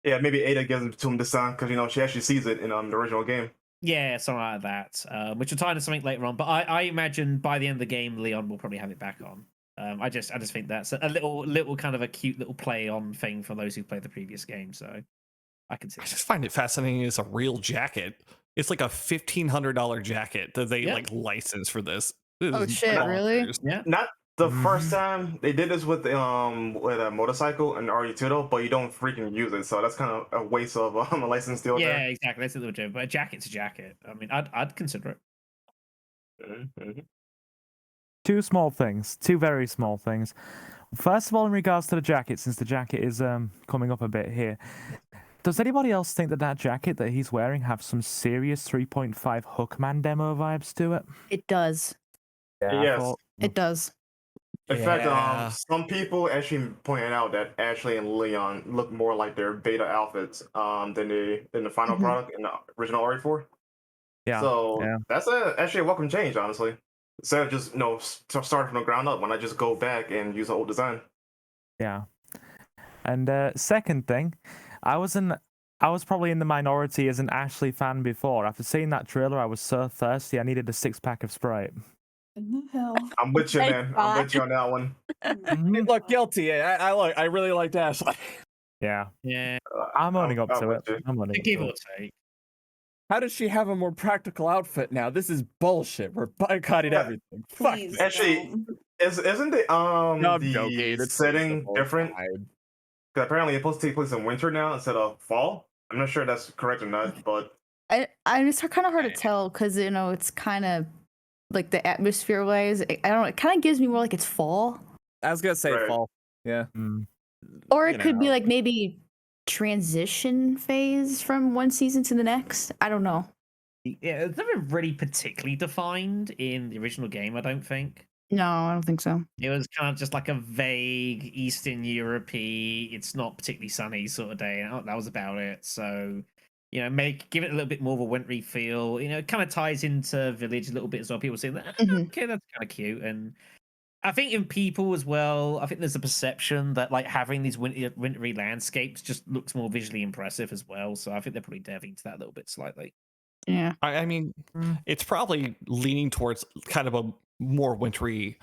Yeah, maybe Ada gives it to him this time because she actually sees it in the original game. Yeah, something like that. Which will tie into something later on. But I imagine by the end of the game, Leon will probably have it back on. I just think that's a little kind of a cute little play on thing for those who played the previous game. So I can see. I just find it fascinating. It's a real jacket. It's like a $1,500 jacket that they like license for this. Oh shit! Really? Yeah. Not the first time they did this with a motorcycle and RE2 though, but you don't freaking use it, so that's kind of a waste of a license deal. Yeah, there. exactly. That's what they'll do. But a jacket's a jacket. I mean, I'd consider it. Mm-hmm. Two very small things. First of all, in regards to the jacket, since the jacket is coming up a bit here, does anybody else think that jacket that he's wearing have some serious 3.5 Hookman demo vibes to it? It does. Yeah, Yes. It does. In fact, some people actually pointed out that Ashley and Leon look more like their beta outfits than the final product in the original RE4. Yeah. So that's actually a welcome change, honestly. Instead of just starting from the ground up, when I just go back and use the old design. Yeah. And second thing, I was probably in the minority as an Ashley fan before. After seeing that trailer, I was so thirsty I needed a 6-pack of Sprite. In the hell? I'm with you, man. I'm with you on that one. Look, guilty. I really liked Ashley. Yeah. Yeah. I'm owning up to with it. you. I'm owning up Give to or it. take. How does she have a more practical outfit now? This is bullshit. We're boycotting everything. Fuck. Please, this. Actually, isn't the I'm the joking. It's setting reasonable. different? Fine. Because apparently it's supposed to take place in winter now instead of fall. I'm not sure if that's correct or not, but It's kind of hard to tell because it's kind of like the atmosphere wise. I don't know. It kind of gives me more like it's fall, I was gonna say Right. fall. Yeah. or it could be like maybe transition phase from one season to the next. I don't know. Yeah, it's never really particularly defined in the original game, I don't think. No, I don't think so. It was kind of just like a vague Eastern Europe-y, it's not particularly sunny sort of day. And that was about it. So, give it a little bit more of a wintry feel. It kind of ties into Village a little bit as well. People saying that, okay, that's kind of cute. And I think in people as well, I think there's a perception that like having these wintry landscapes just looks more visually impressive as well. So I think they're probably delving into that a little bit slightly. Yeah. I mean, it's probably leaning towards kind of a more wintry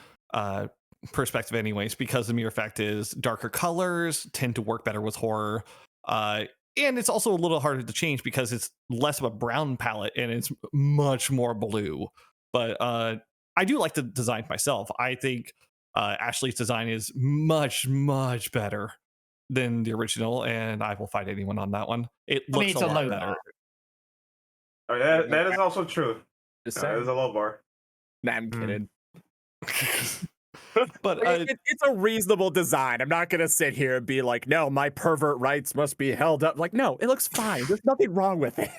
perspective anyways, because the mere fact is darker colors tend to work better with horror. And it's also a little harder to change because it's less of a brown palette and it's much more blue. But I do like the design myself. I think Ashley's design is much, much better than the original, and I will fight anyone on that one. It looks it's a a lot low better. bar. Oh, yeah, that is also true. Just That is a low bar. Nah, I'm kidding. But It's a reasonable design. I'm not gonna sit here and be like, no, my pervert rights must be held up. Like, no, it looks fine. There's nothing wrong with it.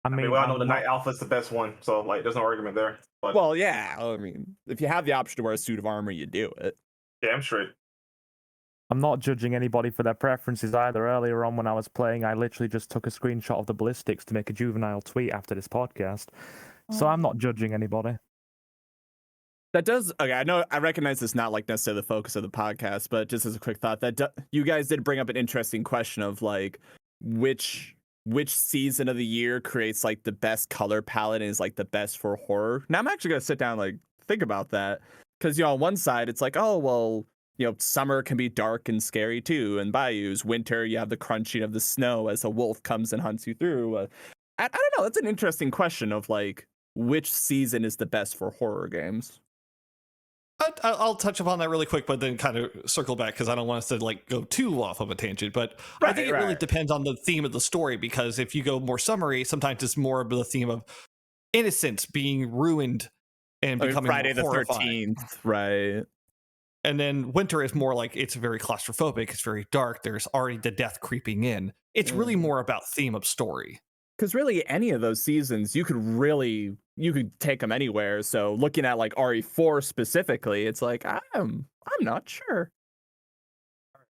I mean, we all know the Night Alpha's the best one, so like, there's no argument there. But Well, yeah. I mean, if you have the option to wear a suit of armor, you do it. damn straight. I'm not judging anybody for their preferences either. Earlier on when I was playing, I literally just took a screenshot of the ballistics to make a juvenile tweet after this podcast. So I'm not judging anybody. That does okay. I recognize it's not like necessarily the focus of the podcast, but just as a quick thought, you guys did bring up an interesting question of like which season of the year creates like the best color palette and is like the best for horror. Now I'm actually gonna sit down and like think about that because on one side it's like, oh well, summer can be dark and scary too, and bayous. Winter, you have the crunching of the snow as a wolf comes and hunts you through. I don't know. That's an interesting question of like which season is the best for horror games. I'll touch upon that really quick, but then kind of circle back because I don't want us to like go too off of a tangent. But I think it really depends on the theme of the story, because if you go more summary, sometimes it's more of the theme of innocence being ruined and becoming Friday the horrifying. 13th, right? And then winter is more like it's very claustrophobic. It's very dark. There's already the death creeping in. It's really more about theme of story. Because really, any of those seasons, you could take them anywhere. So looking at like RE4 specifically, it's like I'm not sure.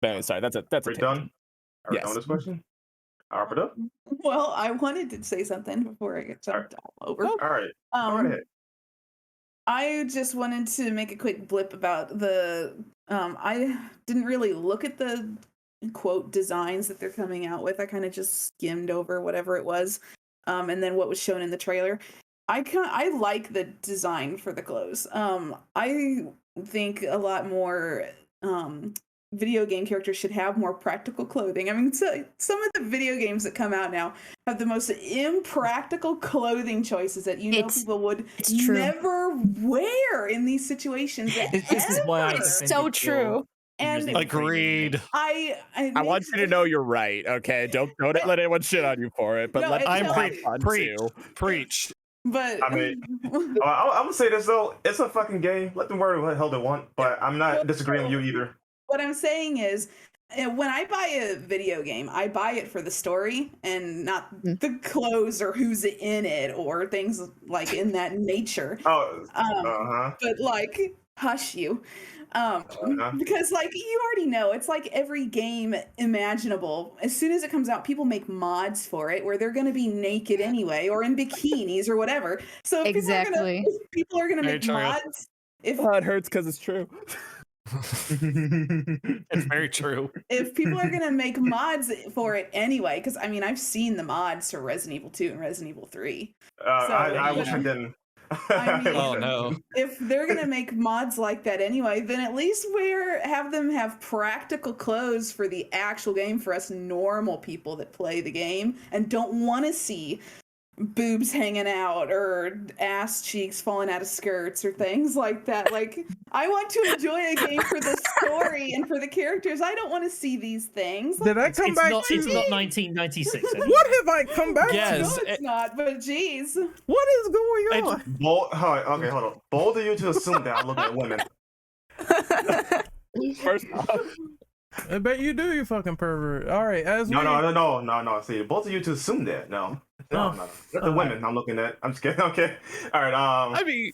But anyway, sorry, that's a We're done. Are we Yes. done with this question? Arpita? Well, I wanted to say something before I get jumped all over. All right. Go ahead. I just wanted to make a quick blip about the. I didn't really look at the quote designs that they're coming out with. I kind of just skimmed over whatever it was, and then what was shown in the trailer. I like the design for the clothes. I think a lot more video game characters should have more practical clothing. I mean, so, some of the video games that come out now have the most impractical clothing choices that people would never wear in these situations. This is why it's so true. And agreed. I want you to know you're right. Okay, don't let anyone shit on you for it. But No, let preach. But I mean, I'm gonna say this though: it's a fucking game. Let them wear what the hell they want. But I'm not disagreeing with you either. What I'm saying is, when I buy a video game, I buy it for the story and not the clothes or who's in it or things like in that nature. But like, hush you. Because like you already know, it's like every game imaginable. As soon as it comes out, people make mods for it where they're going to be naked anyway or in bikinis or whatever. So if people are gonna make mods. If it hurts because it's true. It's very true. If people are gonna make mods for it anyway, because I mean I've seen the mods for Resident Evil 2 and Resident Evil 3. I wish I didn't. I mean, oh no! If they're gonna make mods like that anyway, then at least have them have practical clothes for the actual game for us normal people that play the game and don't want to see boobs hanging out or ass cheeks falling out of skirts or things like that. Like, I want to enjoy a game for the story and for the characters. I don't want to see these things. Did I come back to? It's not 1996. What have I come back Yes. No, it's not. But geez, what is going on? Hold on. Bold of you to assume that I look at women. First off, I bet you do, you fucking pervert. All right, as No, we... no, no, no, no, no. See, both of you two assume that. No, no, Oh, no. Not the women I'm looking at. I'm just kidding. Okay. All right. I mean,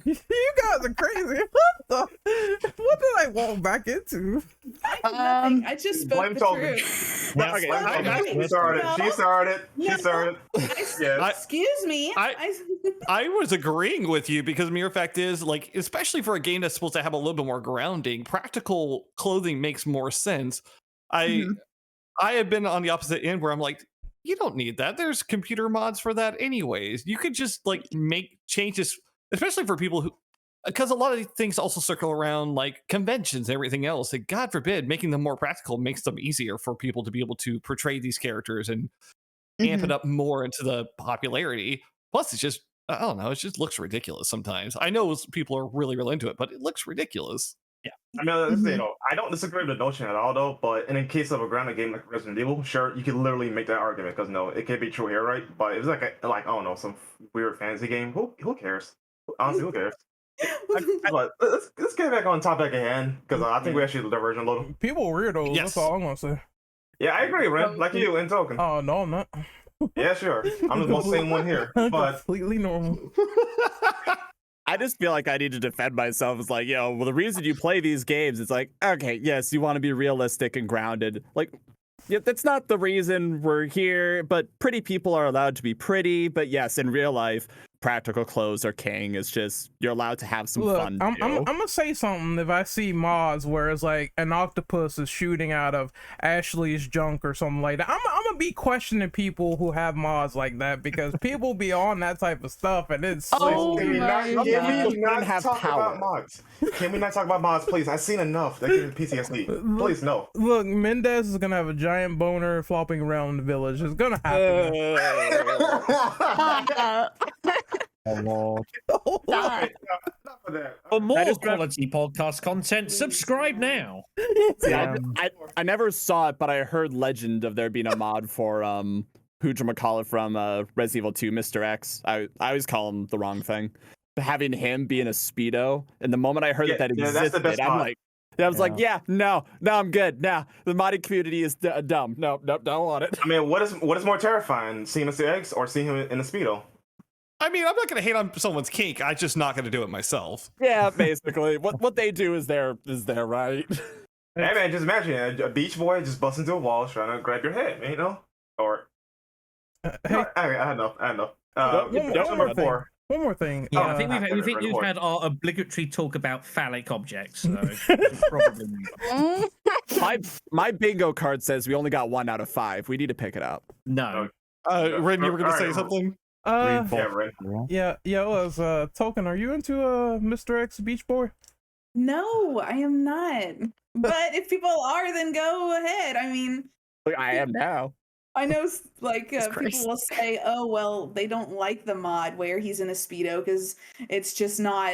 You guys are crazy. What did I walk back into? I did nothing. I just spoke blame the Token. truth. Yeah, Okay, She started. She started. She No. started. Yes. Excuse me. I was agreeing with you because mere fact is, like, especially for a game that's supposed to have a little bit more grounding, practical clothing makes more sense. I have been on the opposite end where I'm like, you don't need that. There's computer mods for that anyways. You could just like make changes, especially for people who, because a lot of things also circle around like conventions and everything else. And God forbid, making them more practical makes them easier for people to be able to portray these characters and amp it up more into the popularity. Plus, it's just, I don't know, it just looks ridiculous sometimes. I know people are really, really into it, but it looks ridiculous. I mean, you know, I don't disagree with the notion at all, though. But in the case of a grounded game like Resident Evil, sure, you can literally make that argument because no, it can be true here, right? But if it's like I don't know, some weird fantasy game, who cares? Honestly, who cares? But let's get back on topic at hand because I think we actually diverged a little. People are weirdos. Yes. That's all I'm gonna say. Yeah, I agree, Ren. Like you and Token. Oh no, I'm not. Yeah, sure. I'm the most sane one here, but Completely normal. I just feel like I need to defend myself. It's like, well, the reason you play these games, it's like, okay, yes, you want to be realistic and grounded. Like, yeah, that's not the reason we're here, but pretty people are allowed to be pretty. But yes, in real life, practical clothes are king. It's just, you're allowed to have some Look, fun. I'm too. gonna say something if I see mods where it's like an octopus is shooting out of Ashley's junk or something like that. I'm gonna be questioning people who have mods like that because people be on that type of stuff and it's Oh can we my not, can we God. not Have talk power. about mods? Can we not talk about mods, please? I've seen enough. That gives me PTSD. Please, no. Look, Mendez is gonna have a giant boner flopping around the village. It's gonna happen. Oh Lord. Enough of that. For more That is- quality podcast content, subscribe now. Yeah, I never saw it, but I heard legend of there being a mod for who'chamacallit from Resident Evil 2, Mr. X. I always call him the wrong thing. But having him be in a Speedo, and the moment I heard that Yeah, existed, that's the best I'm mod. like, I was like, no, I'm good. No, the modding community is dumb. No, don't want it. I mean, what is more terrifying, seeing Mr. X or seeing him in a Speedo? I mean, I'm not going to hate on someone's kink. I'm just not going to do it myself. Yeah, basically, what they do is their right. Hey man, just imagine a beach boy just busting through a wall trying to grab your head, you know? Or Hey, I had enough. one Number more 4. One more thing. Yeah, I Oh, think I we've couldn't record. had our obligatory talk about phallic objects. So we should probably move on. My bingo card says we only got 1 out of 5. We need to pick it up. No. Ren, you were going to say Alright. something? Yeah, right. Yeah, it was Token. Are you into Mr. X Beach Boy? No, I am not. But if people are, then go ahead. I mean, Like, I am now. I know like Jesus people Christ. will say, "Oh, well, they don't like the mod where he's in a Speedo because it's just not,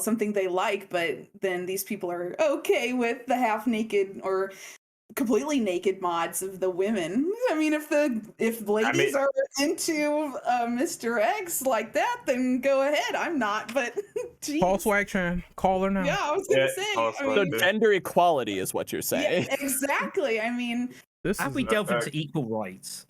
something they like." But then these people are okay with the half naked or completely naked mods of the women. I mean, if ladies are into Mr. X like that, then go ahead. I'm not, but geez. Paul Swagchan, call her now. Yeah, I was gonna Yeah, say. Paul I So mean, Swag. gender equality is what you're saying. yeah, exactly. I mean, This Have is we delved fact. into equal rights?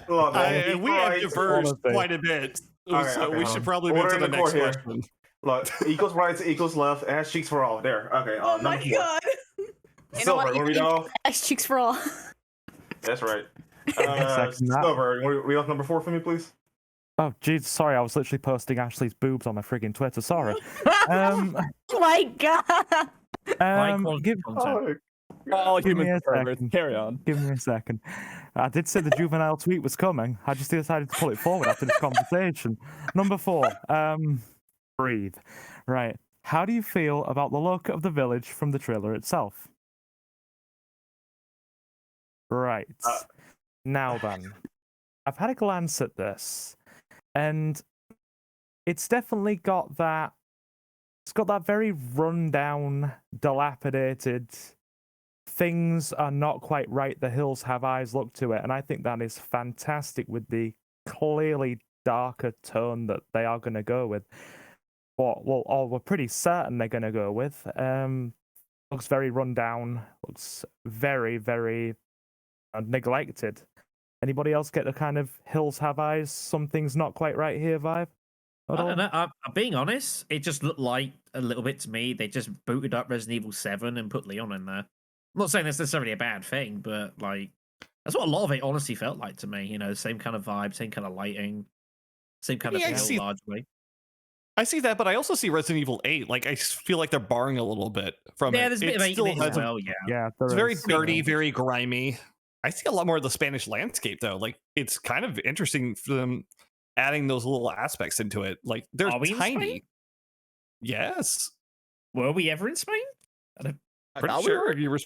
Look, man, We have rights- diverged Honestly. quite a bit. Alright, So okay, we should probably move order to in the the next court here. question. Look, equals rights, equals left, ass cheeks for all. There. Okay. oh my number 4. god. You know Silver, what? want to read it off? Ass cheeks for all. That's right. Second that. Silver, want to read off number 4 for me, please? Oh, jeez, sorry, I was literally posting Ashley's boobs on my friggin' Twitter. Sorry. Um, Oh my god. High quality give, content. All Give me humans a are perverts. second. Carry on. give me a second. I did say the juvenile tweet was coming. I just decided to pull it forward after this conversation. Number 4. Breathe. Right. How do you feel about the look of the village from the trailer itself? Right. Now then, I've had a glance at this, and it's definitely got that. It's got that very rundown, dilapidated. Things are not quite right. The hills have eyes look to it, and I think that is fantastic with the clearly darker tone that they are going to go with. Or we're pretty certain they're going to go with. looks very run down. Looks very, very neglected. Anybody else get the kind of hills have eyes? Something's not quite right here vibe? At all? I'm being honest. It just looked like a little bit to me. They just booted up Resident Evil 7 and put Leon in there. I'm not saying that's necessarily a bad thing, but like that's what a lot of it honestly felt like to me. You know, same kind of vibe, same kind of lighting, same kind of feel largely. I see that, but I also see Resident Evil 8. Like, I feel like they're borrowing a little bit from it. There's a bit of 8 in it as well, Yeah, it's very dirty, very grimy. I see a lot more of the Spanish landscape, though. Like, it's kind of interesting for them adding those little aspects into it. Like, they're tiny. Yes. Were we ever in Spain? Pretty sure you were.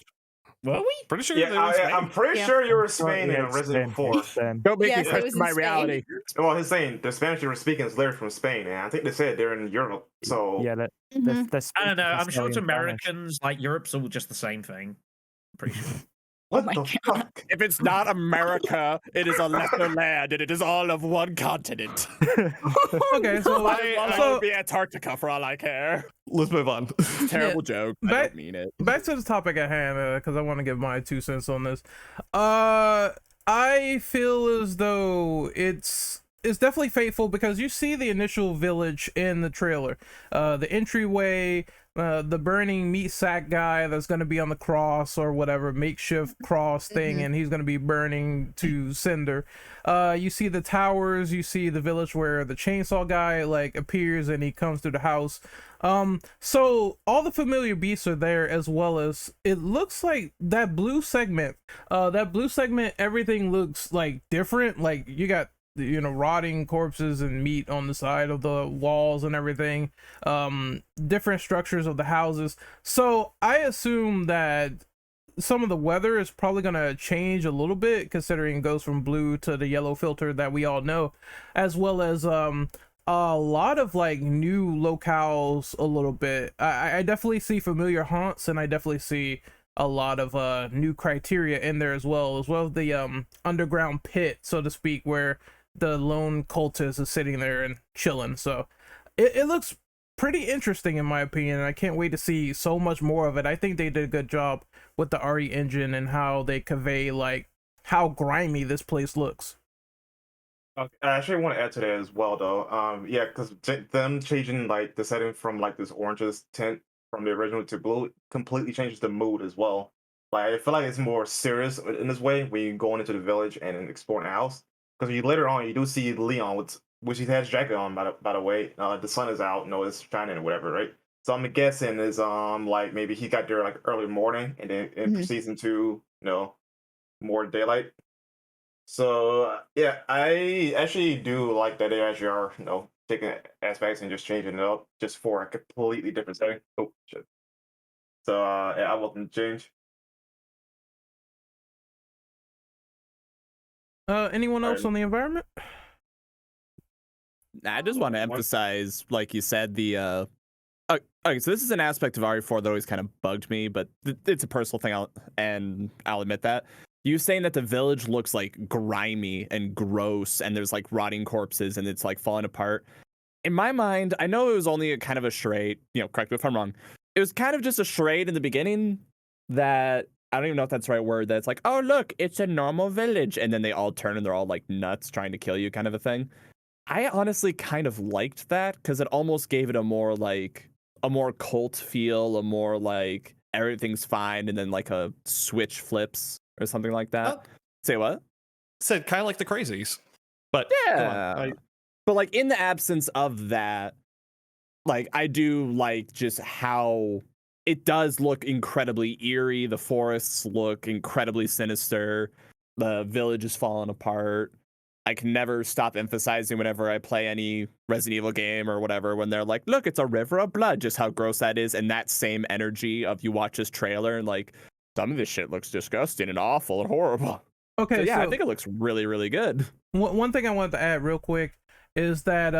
Were we? Pretty sure. Yeah, I'm pretty sure you were Spain in Resident Evil 4. Don't make me question my reality. Well, he's saying the Spanish you were speaking is literally from Spain, and I think they said they're in Europe. So yeah, I don't know. I'm sure it's Americans. Like Europe's all just the same thing. I'm pretty sure. What the fuck? If it's not America, it is a lesser land, and it is all of one continent. Okay, so I would be Antarctica for all I care. Let's move on. Terrible joke. I don't mean it. Back to the topic at hand, because I want to give my 2 cents on this. I feel as though it's definitely faithful because you see the initial village in the trailer, the entryway, the burning meat sack guy that's going to be on the cross or whatever makeshift cross thing, and he's going to be burning to cinder. You see the towers, you see the village where the chainsaw guy like appears and he comes through the house. So all the familiar beasts are there, as well as it looks like that blue segment, everything looks like different. Like you got, you know, rotting corpses and meat on the side of the walls and everything, different structures of the houses. So I assume that some of the weather is probably going to change a little bit, considering it goes from blue to the yellow filter that we all know, as well as a lot of like new locales a little bit. I definitely see familiar haunts, and I definitely see a lot of new criteria in there as well as the underground pit, so to speak, where the lone cultist is sitting there and chilling. So it looks pretty interesting in my opinion, and I can't wait to see so much more of it. I think they did a good job with the RE engine and how they convey like how grimy this place looks. Okay. I actually want to add to that as well, though. Yeah, because them changing like the setting from like this oranges tint from the original to blue completely changes the mood as well. Like I feel like it's more serious in this way when you go into the village and exploring the house. Because you later on you do see Leon, which he has jacket on by the way. The sun is out, it's shining or whatever, right? So I'm guessing is like maybe he got there like early morning and then it proceeds into more daylight. So yeah, I actually do like that they actually are taking aspects and just changing it up just for a completely different setting. Oh shit. So yeah, I welcome the change. Anyone else on the environment? I just want to emphasize, like you said, the okay, so this is an aspect of RE4 that always kind of bugged me, but it's a personal thing, I'll admit that. You saying that the village looks like grimy and gross and there's like rotting corpses and it's like falling apart. In my mind, I know it was only a kind of a charade, correct me if I'm wrong. It was kind of just a charade in the beginning that I don't even know if that's the right word, that it's like, oh, look, it's a normal village. And then they all turn and they're all like nuts trying to kill you kind of a thing. I honestly kind of liked that because it almost gave it a more cult feel, a more like everything's fine. And then like a switch flips or something like that. Oh. Say what? Said kind of like the crazies. But yeah. But like in the absence of that, like I do like just how it does look incredibly eerie. The forests look incredibly sinister. The village is falling apart. I can never stop emphasizing whenever I play any Resident Evil game or whatever, when they're like, look, it's a river of blood, just how gross that is. And that same energy of you watch this trailer and like, some of this shit looks disgusting and awful and horrible. Okay, so, yeah, I think it looks really, really good. One thing I wanted to add real quick is that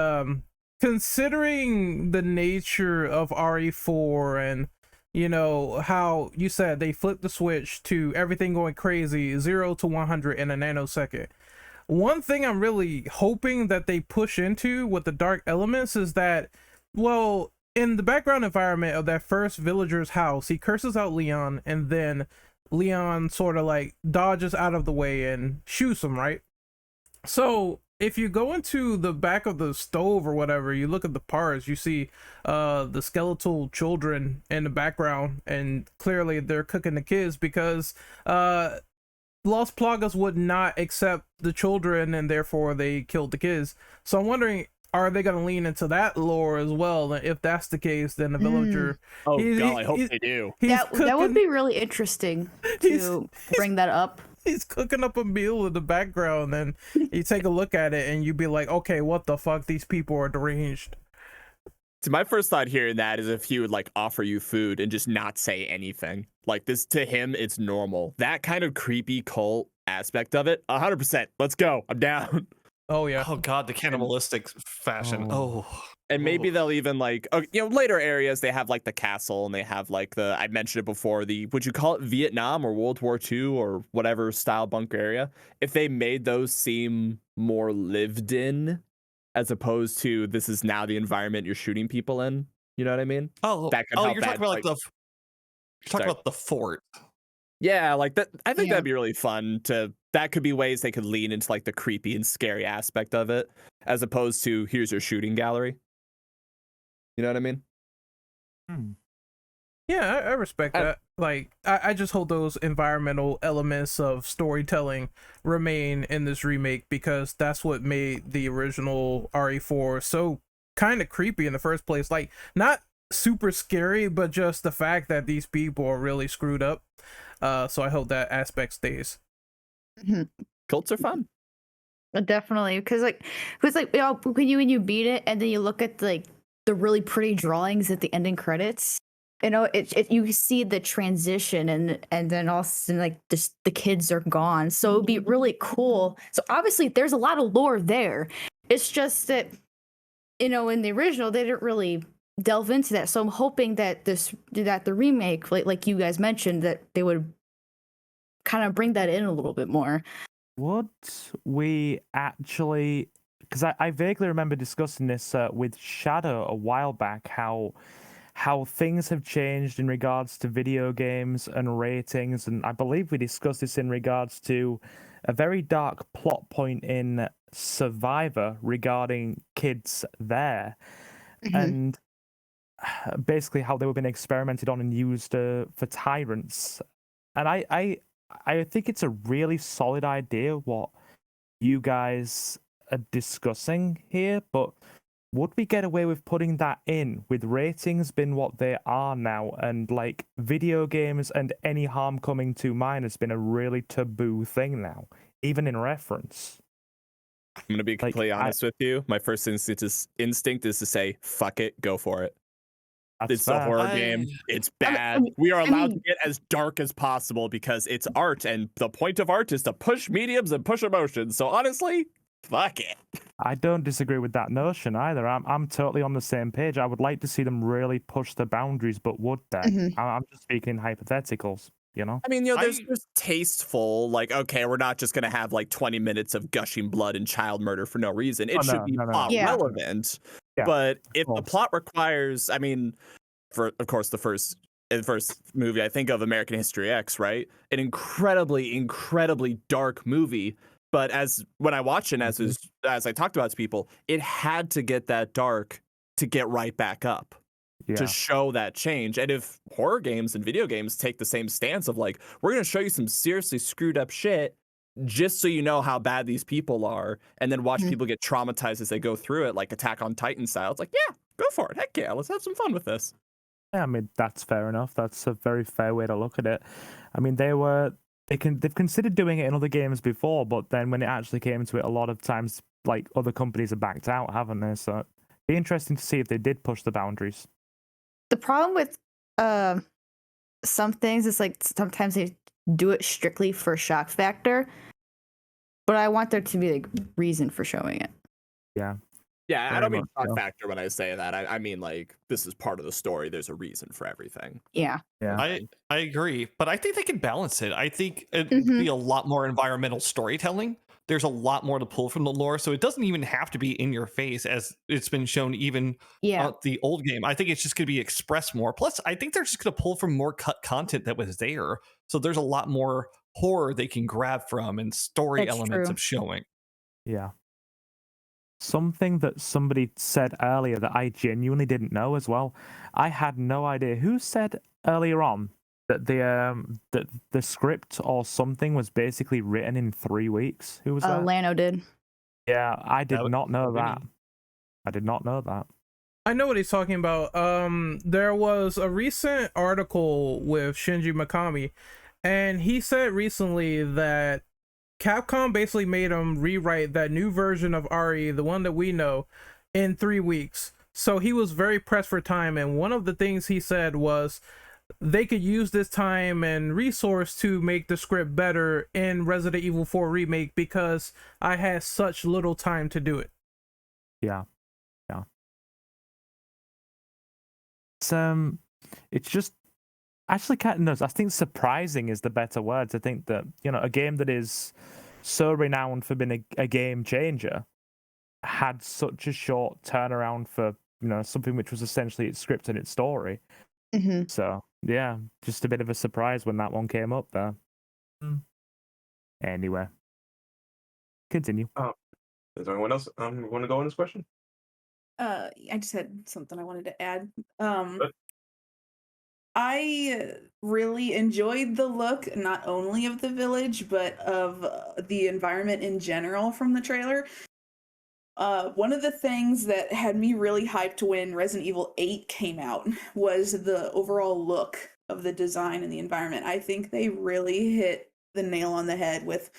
considering the nature of RE4 and how you said they flipped the switch to everything going crazy 0 to 100 in a nanosecond. One thing I'm really hoping that they push into with the dark elements is that, well, in the background environment of that first villager's house, he curses out Leon, and then Leon sort of like dodges out of the way and shoots him, right? So if you go into the back of the stove or whatever, you look at the parts, you see the skeletal children in the background, and clearly they're cooking the kids because Los Plagas would not accept the children, and therefore they killed the kids. So I'm wondering, are they going to lean into that lore as well? And if that's the case, then the villager... Oh, God, I hope they do. That would be really interesting to bring that up. He's cooking up a meal in the background, and you take a look at it, and you'd be like, okay, what the fuck? These people are deranged. So my first thought hearing that is if he would like offer you food and just not say anything. Like this to him, it's normal. That kind of creepy cult aspect of it, 100%. Let's go. I'm down. Oh yeah. Oh God, the cannibalistic fashion. Oh. And maybe they'll even like, later areas, they have like the castle and they have like I mentioned it before, would you call it Vietnam or World War II or whatever style bunker area? If they made those seem more lived in, as opposed to this is now the environment you're shooting people in, you know what I mean? Oh, you're talking about about the fort. Yeah, like that. I think that'd be really fun that could be ways they could lean into like the creepy and scary aspect of it, as opposed to here's your shooting gallery. You know what I mean? Yeah, I respect that. Like, I just hope those environmental elements of storytelling remain in this remake, because that's what made the original RE4 so kind of creepy in the first place. Like, not super scary, but just the fact that these people are really screwed up. So I hope that aspect stays. Cults are fun. Definitely, because when you beat it and then you look at the really pretty drawings at the ending credits, you see the transition, and then all of a sudden, like, just the kids are gone. So it'd be really cool. So obviously there's a lot of lore there. It's just that, in the original they didn't really delve into that. So I'm hoping that the remake, like you guys mentioned, that they would kind of bring that in a little bit more. Would we actually, because I vaguely remember discussing this with Shadow a while back, how things have changed in regards to video games and ratings, and I believe we discussed this in regards to a very dark plot point in Survivor regarding kids there, and basically how they were being experimented on and used for tyrants. And I think it's a really solid idea what you guys are discussing here, but would we get away with putting that in with ratings being what they are now, and like video games and any harm coming to mine has been a really taboo thing now, even in reference? I'm gonna be completely honest with you. My first instinct is to say, "Fuck it, go for it." It's a horror game. It's bad. We are allowed to get as dark as possible because it's art, and the point of art is to push mediums and push emotions. So honestly, fuck it. I don't disagree with that notion either. I'm totally on the same page. I would like to see them really push the boundaries, but would they? I'm just speaking hypotheticals, I mean, there's tasteful, like, okay, we're not just gonna have like 20 minutes of gushing blood and child murder for no reason. It should be plot relevant. Yeah, but if the plot requires, I mean, of course, the first movie I think of, American History X, right? An incredibly, incredibly dark movie. But when I watched it, as I talked about to people, it had to get that dark to get right back up, to show that change. And if horror games and video games take the same stance of like, we're going to show you some seriously screwed up shit just so you know how bad these people are, and then watch people get traumatized as they go through it, like Attack on Titan style, it's like, yeah, go for it. Heck yeah, let's have some fun with this. Yeah, I mean, that's fair enough. That's a very fair way to look at it. I mean, they've considered doing it in other games before, but then when it actually came to it, a lot of times, like, other companies have backed out, haven't they? So it'd be interesting to see if they did push the boundaries. The problem with some things is, like, sometimes they do it strictly for shock factor, but I want there to be, like, reason for showing it. Yeah. Yeah, I don't mean shock factor when I say that. I mean, like, this is part of the story. There's a reason for everything. Yeah. I agree, but I think they can balance it. I think it'd be a lot more environmental storytelling. there's a lot more to pull from the lore. So it doesn't even have to be in your face as it's been shown even Yeah. the old game. I think it's just going to be expressed more. Plus, I think they're just going to pull from more cut content that was there. So there's a lot more horror they can grab from and story That's elements true. of showing. Yeah. Something that somebody said earlier that I genuinely didn't know as well. I had no idea. Who said earlier on that the script or something was basically written in 3 weeks? Who was that? Lano did. Yeah, I did not know that'd be that. me. I did not know that. I know what he's talking about. There was a recent article with Shinji Mikami, and he said recently that Capcom basically made him rewrite that new version of RE, the one that we know, in 3 weeks. So he was very pressed for time, and one of the things he said was they could use this time and resource to make the script better in Resident Evil 4 Remake because I had such little time to do it. Yeah. It's just actually kind of, I think surprising is the better word to think that, a game that is so renowned for being a game changer had such a short turnaround for, something which was essentially its script and its story. Mm-hmm. So, yeah, just a bit of a surprise when that one came up there. Anyway, continue. Is there anyone else want to go on this question? I just had something I wanted to add. Good. I really enjoyed the look, not only of the village, but of the environment in general from the trailer. One of the things that had me really hyped when Resident Evil 8 came out was the overall look of the design and the environment. I think they really hit the nail on the head with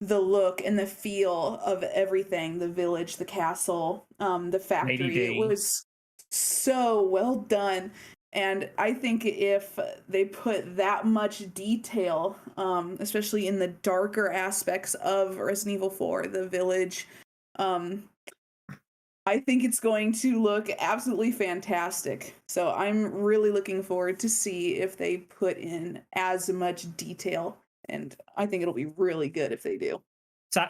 the look and the feel of everything, the village, the castle, the factory. It was so well done. And I think if they put that much detail, especially in the darker aspects of Resident Evil 4, the village, I think it's going to look absolutely fantastic. So I'm really looking forward to see if they put in as much detail, and I think it'll be really good if they do.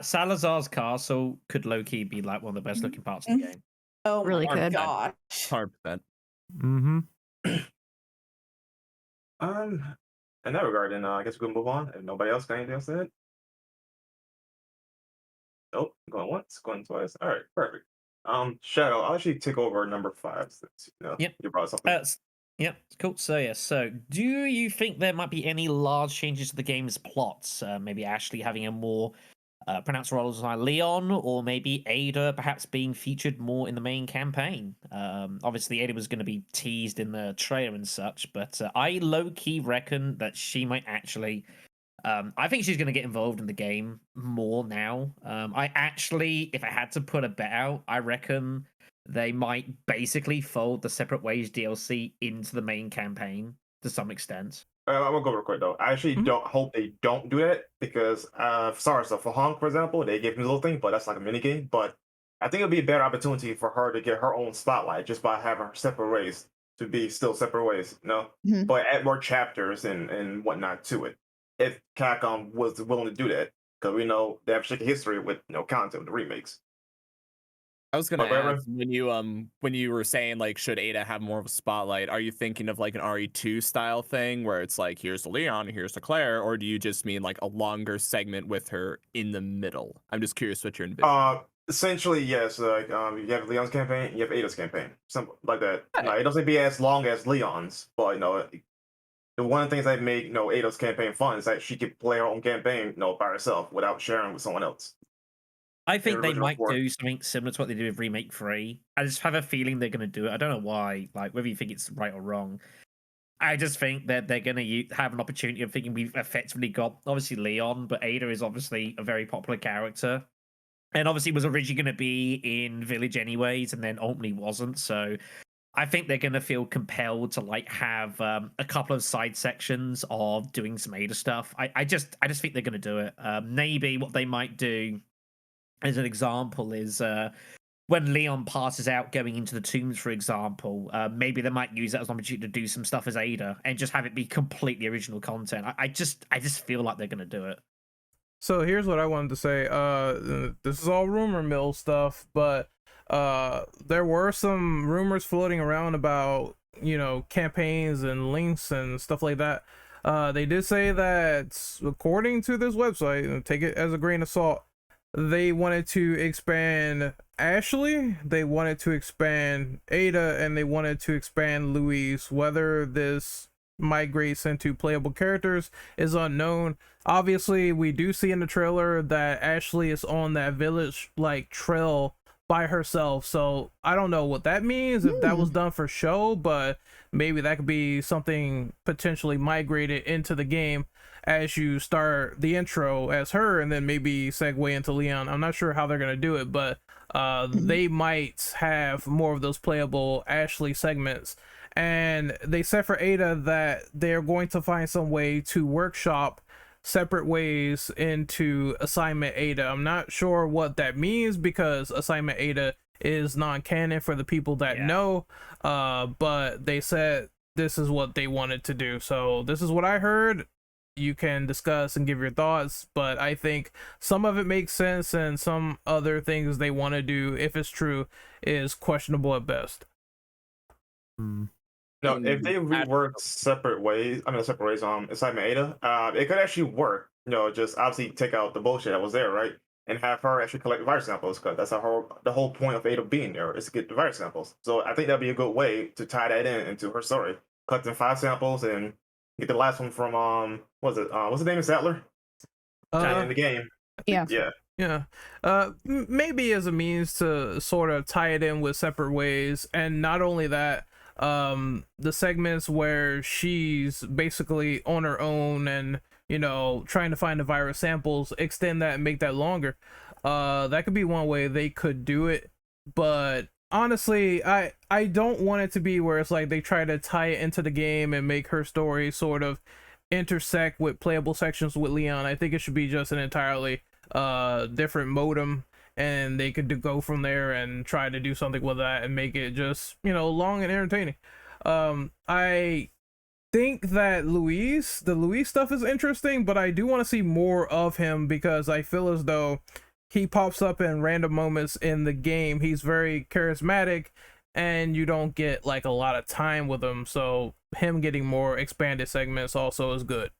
Salazar's castle could low-key be like one of the best looking parts of the game. Oh Really my good. gosh. 100%. Mm-hmm. In that regard, then I guess we can move on. If nobody else got anything else to add? Nope. Going once, going twice. All right, perfect. Shadow, I'll actually take over number 5 since Yep. you brought something. Yep, cool. So do you think there might be any large changes to the game's plots? Maybe Ashley having a more pronounced role as Leon, or maybe Ada perhaps being featured more in the main campaign. Obviously, Ada was going to be teased in the trailer and such, but I low-key reckon that she might actually... I think she's going to get involved in the game more now. I actually, if I had to put a bet out, I reckon they might basically fold the Separate Ways DLC into the main campaign to some extent. I'm gonna go real quick though. I actually don't hope they don't do that because, sorry, so for Honk, for example, they gave me a little thing, but that's like a mini game. But I think it'd be a better opportunity for her to get her own spotlight just by having her Separate Ways to be still Separate Ways, Mhm. but add more chapters and whatnot to it. If Capcom was willing to do that, because we know they have a history with content with the remakes. I was gonna But Reverend? ask when you were saying like should Ada have more of a spotlight, are you thinking of like an RE2 style thing where it's like here's the Leon, here's the Claire, or do you just mean like a longer segment with her in the middle? I'm just curious what you're envisioning. Essentially, yes. Like, you have Leon's campaign, you have Ada's campaign, something like that. Right. No, it doesn't be as long as Leon's, but the one of the things that make Ada's campaign fun is that she could play her own campaign, by herself without sharing with someone else. I think they original might four. do something similar to what they did with Remake 3. I just have a feeling they're going to do it. I don't know why, like whether you think it's right or wrong. I just think that they're going to have an opportunity of thinking we've effectively got, obviously, Leon, but Ada is obviously a very popular character. And obviously was originally going to be in Village anyways, and then ultimately wasn't. So I think they're going to feel compelled to like have a couple of side sections of doing some Ada stuff. I just think they're going to do it. Maybe what they might do, as an example, is when Leon passes out going into the tombs, for example, maybe they might use that as an opportunity to do some stuff as Ada and just have it be completely original content. I just feel like they're going to do it. So here's what I wanted to say. This is all rumor mill stuff, but there were some rumors floating around about, you know, campaigns and links and stuff like that. They did say that, according to this website, and take it as a grain of salt, they wanted to expand Ashley, they wanted to expand Ada, and they wanted to expand Louise. Whether this migrates into playable characters is unknown. Obviously, we do see in the trailer that Ashley is on that village like trail by herself, so I don't know what that means, if that was done for show, but maybe that could be something potentially migrated into the game as you start the intro as her, and then maybe segue into Leon. I'm not sure how they're gonna do it, but they might have more of those playable Ashley segments. And they said for Ada that they're going to find some way to workshop separate ways into Assignment Ada. I'm not sure what that means, because Assignment Ada is non-canon for the people that know, but they said this is what they wanted to do. So this is what I heard. You can discuss and give your thoughts, but I think some of it makes sense, and some other things they want to do, if it's true, is questionable at best. No, if they rework separate ways, Assignment Ada, it could actually work. You know, just obviously take out the bullshit that was there, right? And have her actually collect virus samples, because that's the whole point of Ada being there, is to get the virus samples. So I think that'd be a good way to tie that into her story. Collecting 5 samples and get the last one from what's the name of Sattler? In the game. Yeah. Maybe as a means to sort of tie it in with separate ways, and not only that, the segments where she's basically on her own and, you know, trying to find the virus samples, extend that and make that longer. That could be one way they could do it, but honestly, I don't want it to be where it's like they try to tie it into the game and make her story sort of intersect with playable sections with Leon. I think it should be just an entirely different modem, and they could go from there and try to do something with that and make it just, you know, long and entertaining. I think that the Luis stuff is interesting, but I do want to see more of him, because I feel as though he pops up in random moments in the game. He's very charismatic, and you don't get like a lot of time with him, so him getting more expanded segments also is good.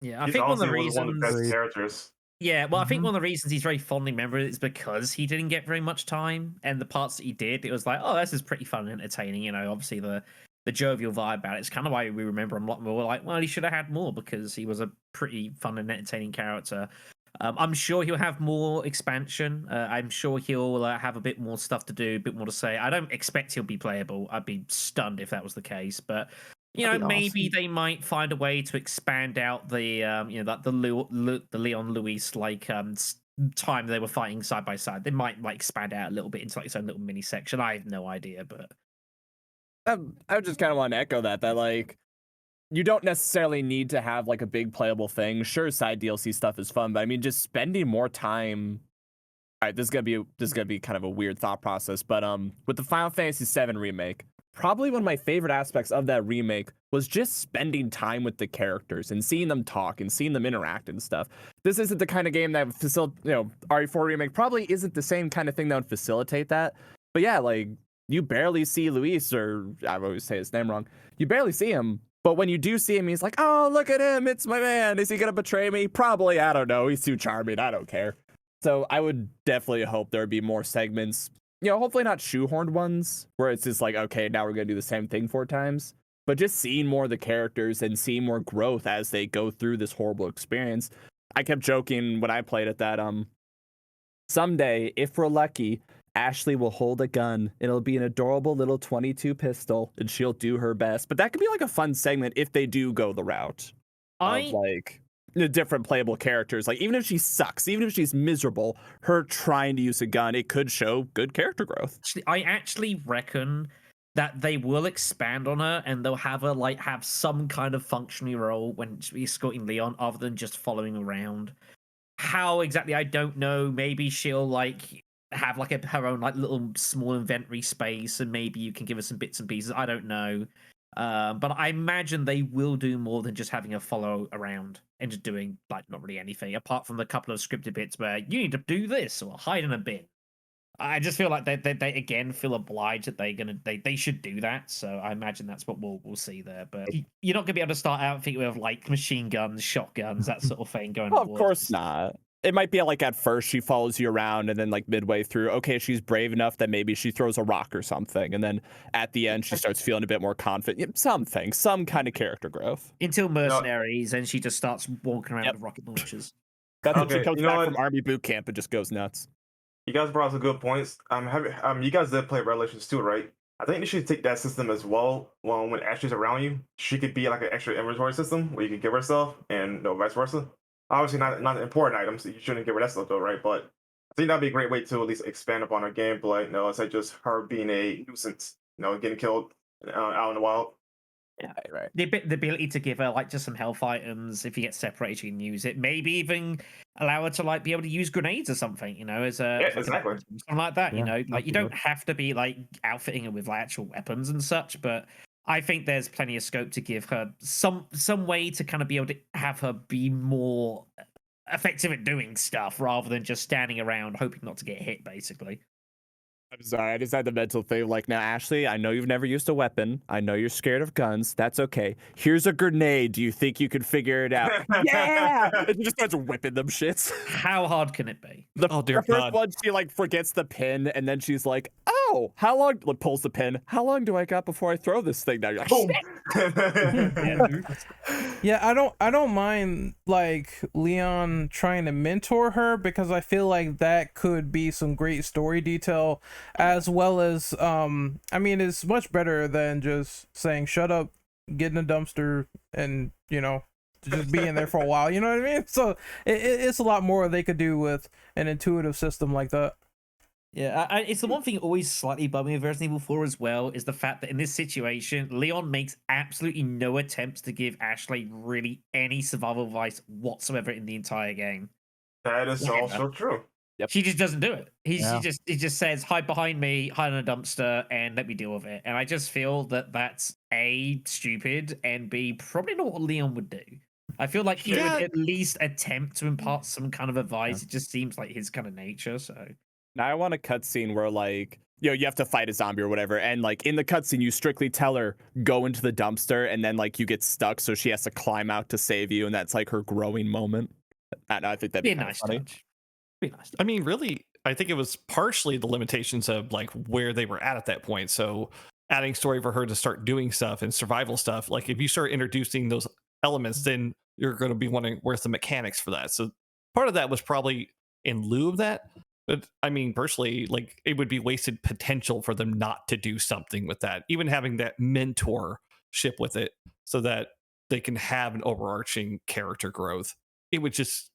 Yeah, I think one of the reasons. One of the best characters. Yeah, well, I think one of the reasons he's very fondly remembered is because he didn't get very much time, and the parts that he did, it was like, oh, this is pretty fun and entertaining. You know, obviously the jovial vibe about it. It's kind of why we remember him a lot more. We're like, well, he should have had more, because he was a pretty fun and entertaining character. I'm sure he'll have more expansion. I'm sure he'll have a bit more stuff to do, a bit more to say. I don't expect he'll be playable. I'd be stunned if that was the case, but you know, maybe they might find a way to expand out the you know, that the Leon Luis like time they were fighting side by side. They might like expand out a little bit into like its own little mini section. I have no idea, but I just kind of want to echo that like, you don't necessarily need to have like a big playable thing. Sure, side DLC stuff is fun, but I mean, just spending more time. All right, this is gonna be kind of a weird thought process, but with the Final Fantasy VII remake, probably one of my favorite aspects of that remake was just spending time with the characters and seeing them talk and seeing them interact and stuff. This isn't the kind of game that RE4 remake probably isn't the same kind of thing that would facilitate that. But yeah, like, you barely see Luis, or I always say his name wrong. You barely see him, but when you do see him, he's like, oh, look at him, it's my man. Is he gonna betray me? Probably. I don't know. He's too charming. I don't care. So I would definitely hope there'd be more segments. You know, hopefully not shoehorned ones where it's just like, okay, now we're going to do the same thing 4 times. But just seeing more of the characters and seeing more growth as they go through this horrible experience. I kept joking when I played it that someday, if we're lucky, Ashley will hold a gun. It'll be an adorable little 22 pistol, and she'll do her best. But that could be like a fun segment if they do go the route of like the different playable characters. Like, even if she sucks, even if she's miserable, her trying to use a gun, it could show good character growth. I actually reckon that they will expand on her, and they'll have her like have some kind of functioning role when she's escorting Leon, other than just following around. How exactly, I don't know. Maybe she'll like have like her own like little small inventory space, and maybe you can give her some bits and pieces. I don't know. But I imagine they will do more than just having a follow around and just doing like not really anything apart from the couple of scripted bits where you need to do this or hide in a bin. I just feel like they again feel obliged that they should do that. So I imagine that's what we'll see there. But you're not gonna be able to start out thinking with like machine guns, shotguns, that sort of thing going. Well, of course not. It might be like at first she follows you around, and then like midway through, okay, she's brave enough that maybe she throws a rock or something, and then at the end she starts feeling a bit more confident. Something, some kind of character growth. Until mercenaries, and she just starts walking around with rocket launchers. That's when she Okay, comes you know back what? from army boot camp and just goes nuts. You guys brought up some good points. You guys did play Revelations 2, right? I think they should take that system as well. Well, when Ashley's around you, she could be like an extra inventory system where you can give her stuff, and vice versa. Obviously, not important items. So you shouldn't give her that stuff though, right? But I think that'd be a great way to at least expand upon her gameplay. Instead of just her being a nuisance. Getting killed out in the wild. Yeah, right. The ability to give her like just some health items. If you get separated, you can use it. Maybe even allow her to like be able to use grenades or something. As a exactly something like that. Yeah, Like you don't have to be like outfitting her with like, actual weapons and such. But I think there's plenty of scope to give her some way to kind of be able to have her be more effective at doing stuff rather than just standing around hoping not to get hit. Basically. I'm sorry, I just had the mental thing like, now, Ashley, I know you've never used a weapon. I know you're scared of guns. That's okay. Here's a grenade. Do you think you can figure it out? Yeah! And she just starts whipping them shits. How hard can it be? The dear first God. one, she like forgets the pin, and then she's like, oh, how long, like, pulls the pin. How long do I got before I throw this thing? Now you're like, Yeah, I don't mind like Leon trying to mentor her because I feel like that could be some great story detail, as well as I mean, it's much better than just saying shut up, get in a dumpster, and just being there for a while. You know what I mean? So it's a lot more they could do with an intuitive system like that. Yeah, it's the one thing always slightly bugging me with Resident Evil 4 as well is the fact that in this situation, Leon makes absolutely no attempts to give Ashley really any survival advice whatsoever in the entire game. That is also true. Yep. She just doesn't do it. He just says, hide behind me, hide in a dumpster, and let me deal with it. And I just feel that that's A, stupid, and B, probably not what Leon would do. I feel like he would at least attempt to impart some kind of advice. It just seems like his kind of nature, so... Now I want a cutscene where like, you have to fight a zombie or whatever, and like in the cutscene you strictly tell her go into the dumpster, and then like you get stuck, so she has to climb out to save you, and that's like her growing moment. And I think that'd be a nice funny. touch. Be nice. I mean, really, I think it was partially the limitations of like where they were at that point. So adding story for her to start doing stuff and survival stuff, like if you start introducing those elements, then you're going to be wondering where's the mechanics for that. So part of that was probably in lieu of that. But I mean, personally, like it would be wasted potential for them not to do something with that, even having that mentorship with it so that they can have an overarching character growth. It would just,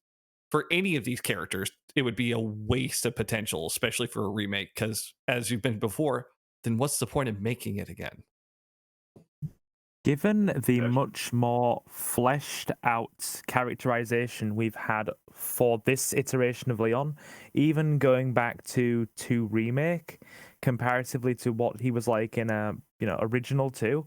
for any of these characters, it would be a waste of potential, especially for a remake, because as you've been before, then what's the point of making it again? Given the much more fleshed out characterization we've had for this iteration of Leon, even going back to 2 Remake, comparatively to what he was like in original 2,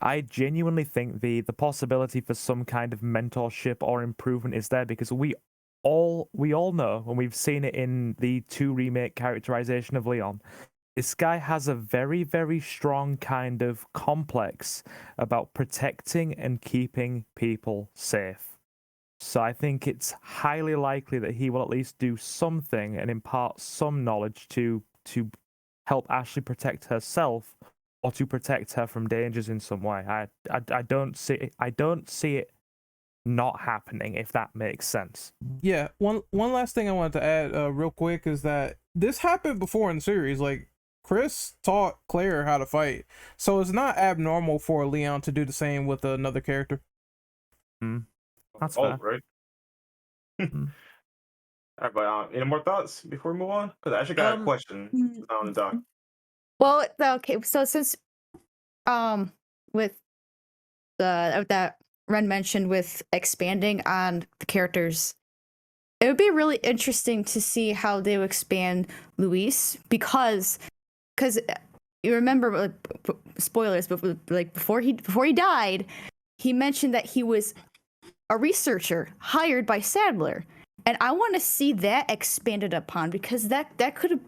I genuinely think the possibility for some kind of mentorship or improvement is there, because we all know, and we've seen it in the 2 Remake characterization of Leon, this guy has a very, very strong kind of complex about protecting and keeping people safe. So I think it's highly likely that he will at least do something and impart some knowledge to help Ashley protect herself, or to protect her from dangers in some way. I don't see it not happening, if that makes sense. Yeah, one last thing I wanted to add real quick is that this happened before in the series. Like, Chris taught Claire how to fight, so it's not abnormal for Leon to do the same with another character. That's fair. Right. All right, but any more thoughts before we move on? Because I actually got a question on the doc. Well, okay, so since with that Ren mentioned with expanding on the characters, it would be really interesting to see how they would expand Luis, because you remember, spoilers, but like before he died, he mentioned that he was a researcher hired by Sadler, and I want to see that expanded upon, because that could have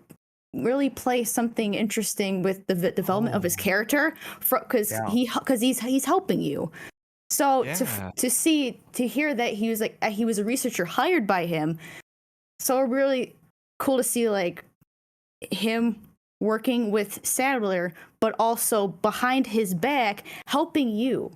really play something interesting with the development of his character, because he's helping you. So to hear that he was a researcher hired by him, so really cool to see like him working with Sadler, but also behind his back helping you.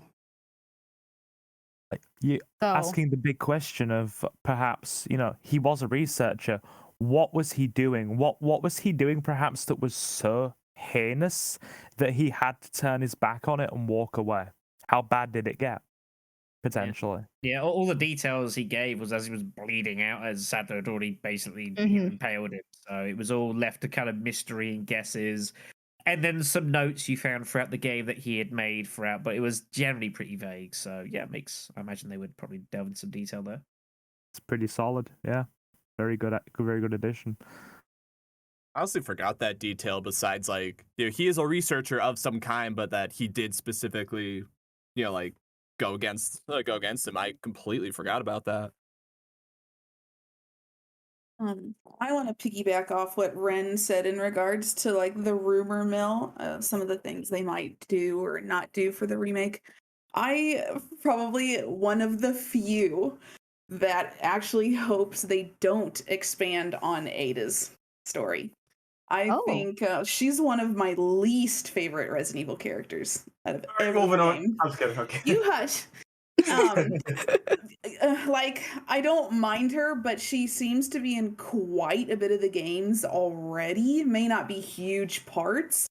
You asking the big question of, perhaps, he was a researcher. What was he doing? What was he doing perhaps that was so heinous that he had to turn his back on it and walk away? How bad did it get? Potentially. Yeah, all the details he gave was as he was bleeding out, as Sadler had already basically impaled him. So it was all left to kind of mystery and guesses. And then some notes you found throughout the game that he had made throughout, but it was generally pretty vague. So yeah, I imagine they would probably delve into some detail there. It's pretty solid. Yeah. Very good addition. I honestly forgot that detail, besides like, he is a researcher of some kind, but that he did specifically, like go against him. I completely forgot about that. I want to piggyback off what Ren said in regards to like the rumor mill, some of the things they might do or not do for the remake. I probably one of the few that actually hopes they don't expand on Ada's story. I think she's one of my least favorite Resident Evil characters out of every Moving on. game. I'm just kidding. Okay. You hush. Like, I don't mind her, but she seems to be in quite a bit of the games already. May not be huge parts,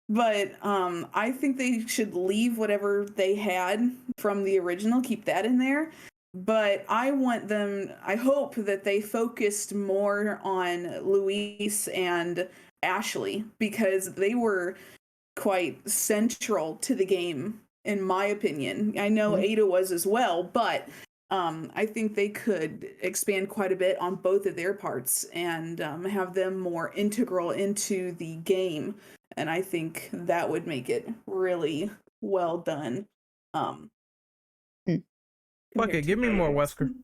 but I think they should leave whatever they had from the original, keep that in there. But I hope that they focused more on Luis and Ashley, because they were quite central to the game, in my opinion. I know Ada was as well, but I think they could expand quite a bit on both of their parts and have them more integral into the game. And I think that would make it really well done. Okay, give me more Wesker.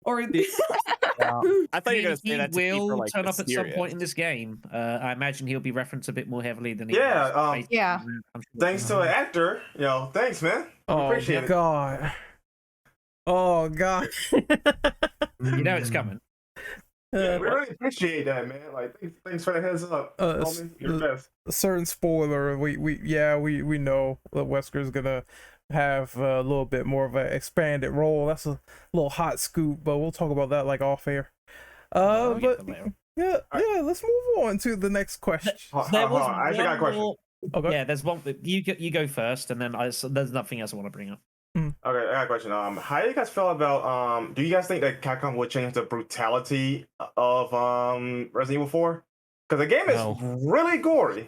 Or I thought you were going to say that to keep her, will like, turn up at some mysterious. point in this game. I imagine he'll be referenced a bit more heavily than he Yeah, was. Yeah. Thanks to an actor, thanks, man. Oh Appreciate it. God. Oh God. You know it's coming. Yeah, we really appreciate that, man. Like, thanks for the heads up. Homie. You're the best. A certain spoiler. We know that Wesker's gonna have a little bit more of an expanded role. That's a little hot scoop, but we'll talk about that like off air. But yeah, let's move on to the next question. I actually got a question. Okay. Yeah, there's one. You go first, and then there's nothing else I want to bring up. Okay, I got a question. How do you guys feel about do you guys think that Capcom would change the brutality of Resident Evil 4? Because the game is really gory.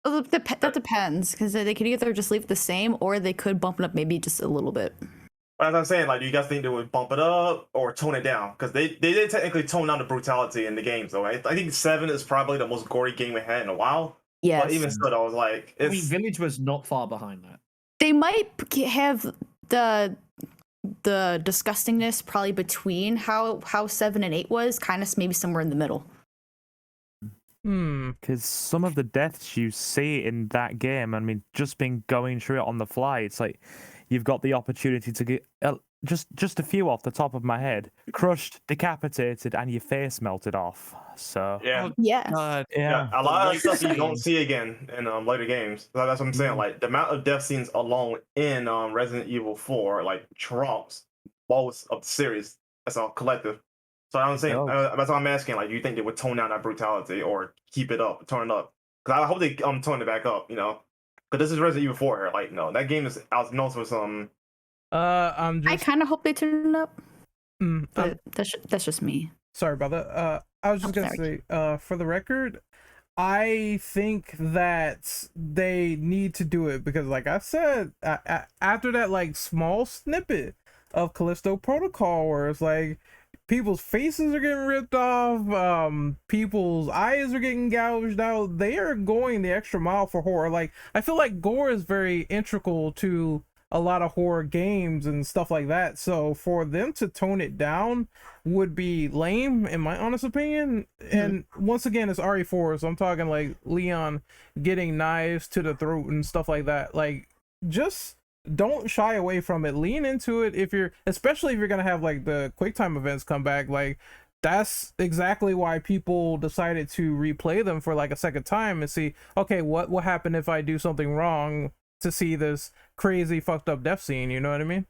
That depends, because they could either just leave it the same, or they could bump it up maybe just a little bit. As I'm saying, like, do you guys think they would bump it up or tone it down? Because they did technically tone down the brutality in the games, though. I think 7 is probably the most gory game we had in a while. Yes. But even still, I was like, I mean, Village was not far behind that. They might have the disgustingness probably between how 7 and 8 was, kind of maybe somewhere in the middle. Because some of the deaths you see in that game, I mean, just going through it on the fly, it's like you've got the opportunity to get just a few off the top of my head: crushed, decapitated, and your face melted off. So yeah, yeah, a lot of stuff you don't see again in later games. So that's what I'm saying. Like, the amount of death scenes alone in Resident Evil 4 like trumps most of the series as a collective. So I'm saying that's what I'm asking. Like, do you think they would tone down that brutality or keep it up, turn it up? Because I hope they tone it back up. Because this is Resident Evil 4 here. Like, no, that game is out known for some. I kind of hope they turn it up. But that's just me. Sorry about that. I was just gonna say, for the record, I think that they need to do it because, like I said, after that like small snippet of Callisto Protocol, where it's like people's faces are getting ripped off, people's eyes are getting gouged out. They are going the extra mile for horror. Like, I feel like gore is very integral to a lot of horror games and stuff like that, so for them to tone it down would be lame in my honest opinion. And once again, it's RE4, so I'm talking like Leon getting knives to the throat and stuff like that. Like, just don't shy away from it, lean into it. Especially if you're gonna have like the QuickTime events come back, like that's exactly why people decided to replay them for like a second time and see, okay, what will happen if I do something wrong, to see this crazy fucked up death scene, you know what I mean?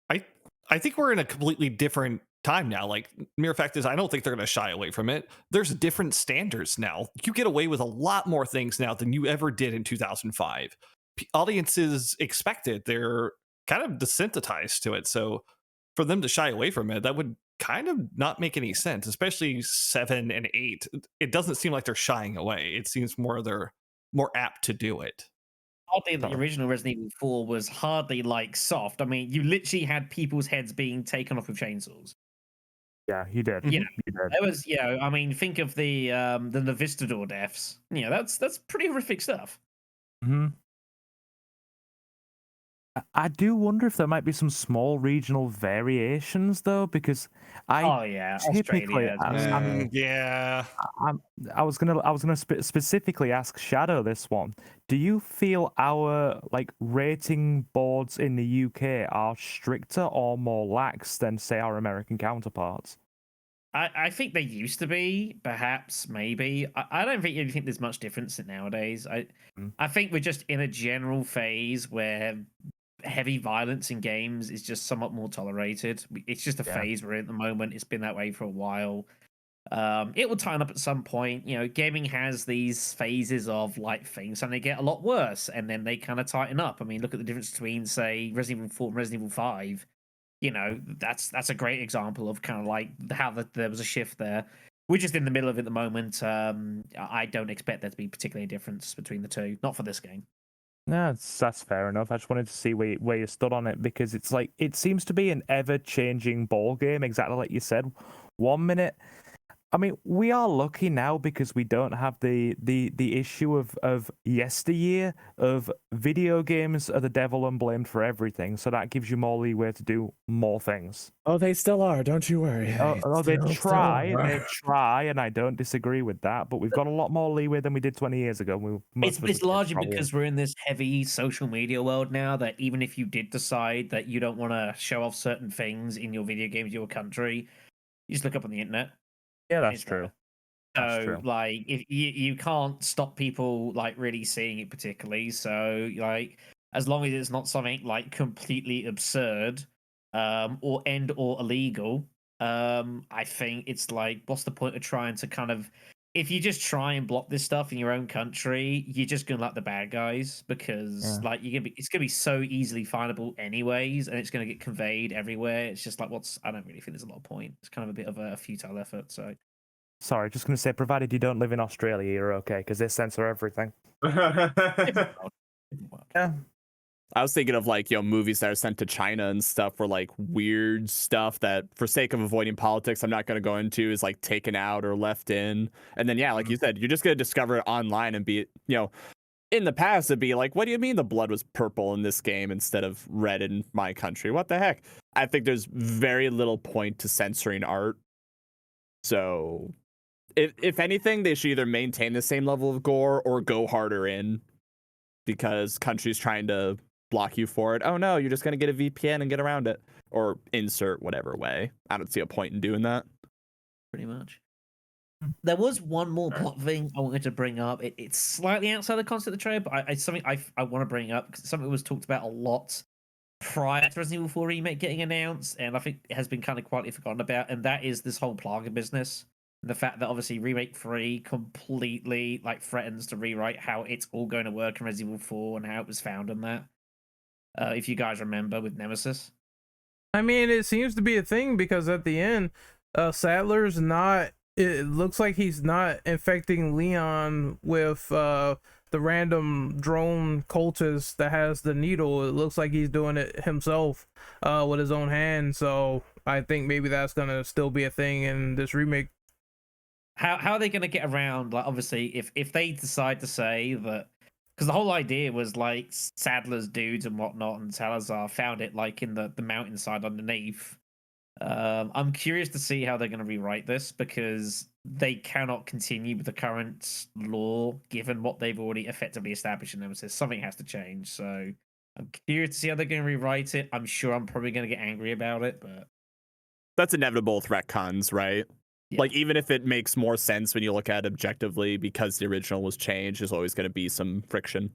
I think we're in a completely different time now. Like, mere fact is, I don't think they're going to shy away from it. There's different standards now. You get away with a lot more things now than you ever did in 2005. Audiences expect it. They're kind of desensitized to it. So for them to shy away from it, that would kind of not make any sense, especially 7 and 8. It doesn't seem like they're shying away. It seems more they're more apt to do it. Hardly the original Resident Evil 4 was hardly like soft. I mean, you literally had people's heads being taken off with chainsaws. Yeah, you did. You know, You did. it was, I mean, think of the Vistador deaths. That's pretty horrific stuff. I do wonder if there might be some small regional variations though, because I typically, yeah, I was gonna specifically ask Shadow this one. Do you feel our like rating boards in the UK are stricter or more lax than say our American counterparts? I think they used to be, perhaps, maybe. I don't think there's much difference nowadays. I think we're just in a general phase where heavy violence in games is just somewhat more tolerated. It's just a phase we're in at the moment. It's been that way for a while. It will tighten up at some point. Gaming has these phases of like things and they get a lot worse and then they kind of tighten up. I mean, look at the difference between, say, Resident Evil 4 and Resident Evil 5. That's a great example of kind of like how there was a shift there. We're just in the middle of it at the moment. I don't expect there to be particularly a difference between the two. Not for this game. No, that's fair enough. I just wanted to see where you stood on it, because it's like it seems to be an ever-changing ball game, exactly like you said. 1 minute, I mean, we are lucky now because we don't have the issue of yesteryear of video games are the devil and blamed for everything. So that gives you more leeway to do more things. Oh, they still are. Don't you worry. They try, and I don't disagree with that. But we've got a lot more leeway than we did 20 years ago. It's largely because we're in this heavy social media world now that even if you did decide that you don't want to show off certain things in your video games, your country, you just look up on the internet. Yeah, that's true. So, like, if you can't stop people like really seeing it particularly. So, like, as long as it's not something like completely absurd, or illegal, I think it's like, what's the point of trying to kind of, if you just try and block this stuff in your own country, you're just gonna like the bad guys because like it's gonna be so easily findable anyways, and it's gonna get conveyed everywhere. It's just like, I don't really think there's a lot of point. It's kind of a bit of a futile effort. So, sorry, just gonna say, provided you don't live in Australia, you're okay because they censor everything. Yeah. I was thinking of like, movies that are sent to China and stuff where like weird stuff that for sake of avoiding politics, I'm not going to go into is like taken out or left in. And then, like you said, you're just going to discover it online and be, in the past, it'd be like, what do you mean the blood was purple in this game instead of red in my country? What the heck? I think there's very little point to censoring art. So if anything, they should either maintain the same level of gore or go harder in, because countries trying to block you for it. Oh no, you're just going to get a VPN and get around it, or insert whatever way. I don't see a point in doing that. Pretty much. There was one more plot thing I wanted to bring up. It's slightly outside the concept of the trailer, but it's something I want to bring up because something was talked about a lot prior to Resident Evil 4 Remake getting announced, and I think it has been kind of quietly forgotten about, and that is this whole Plaga business. The fact that obviously Remake 3 completely like threatens to rewrite how it's all going to work in Resident Evil 4 and how it was found in that. If you guys remember with Nemesis. I mean, it seems to be a thing because at the end, Sadler's not. It looks like he's not infecting Leon with the random drone cultist that has the needle. It looks like he's doing it himself with his own hand. So I think maybe that's gonna still be a thing in this remake. How are they going to get around? Like, obviously, if they decide to say that, because the whole idea was like Sadler's dudes and whatnot, and Salazar found it like in the mountainside underneath. I'm curious to see how they're going to rewrite this because they cannot continue with the current law given what they've already effectively established in Nemesis. Something has to change. So I'm curious to see how they're going to rewrite it. I'm sure I'm probably going to get angry about it, but That's inevitable with retcons, right? yeah. Like, even if it makes more sense when you look at it objectively because the original was changed, there's always going to be some friction.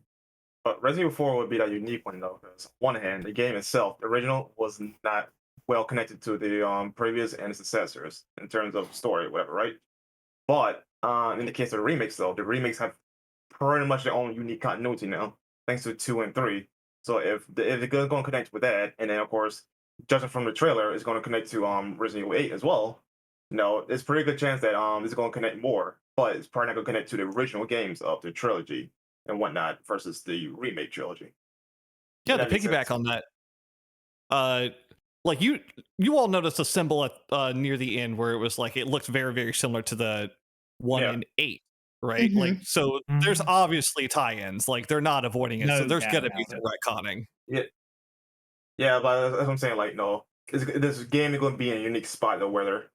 But Resident Evil 4 would be that unique one though, because on one hand, the game itself, the original, was not well connected to the previous and successors in terms of story, whatever, right? But in the case of the remakes, though, the remakes have pretty much their own unique continuity now, thanks to 2 and 3. So if they're going to connect with that, and then of course, judging from the trailer, it's going to connect to Resident Evil 8 as well. It's pretty good chance that it's going to connect more, but it's probably not going to connect to the original games of the trilogy and whatnot versus the remake trilogy. Yeah, to That makes piggyback sense. on that, like you all noticed a symbol at near the end where it was like it looked very, very similar to the one Yeah. in 8, right? Like, so there's obviously tie-ins. Like, they're not avoiding it, so No there's doubt gonna be about some retconning. Yeah, but that's what I'm saying. Like, no, this game is going to be in a unique spot though, whether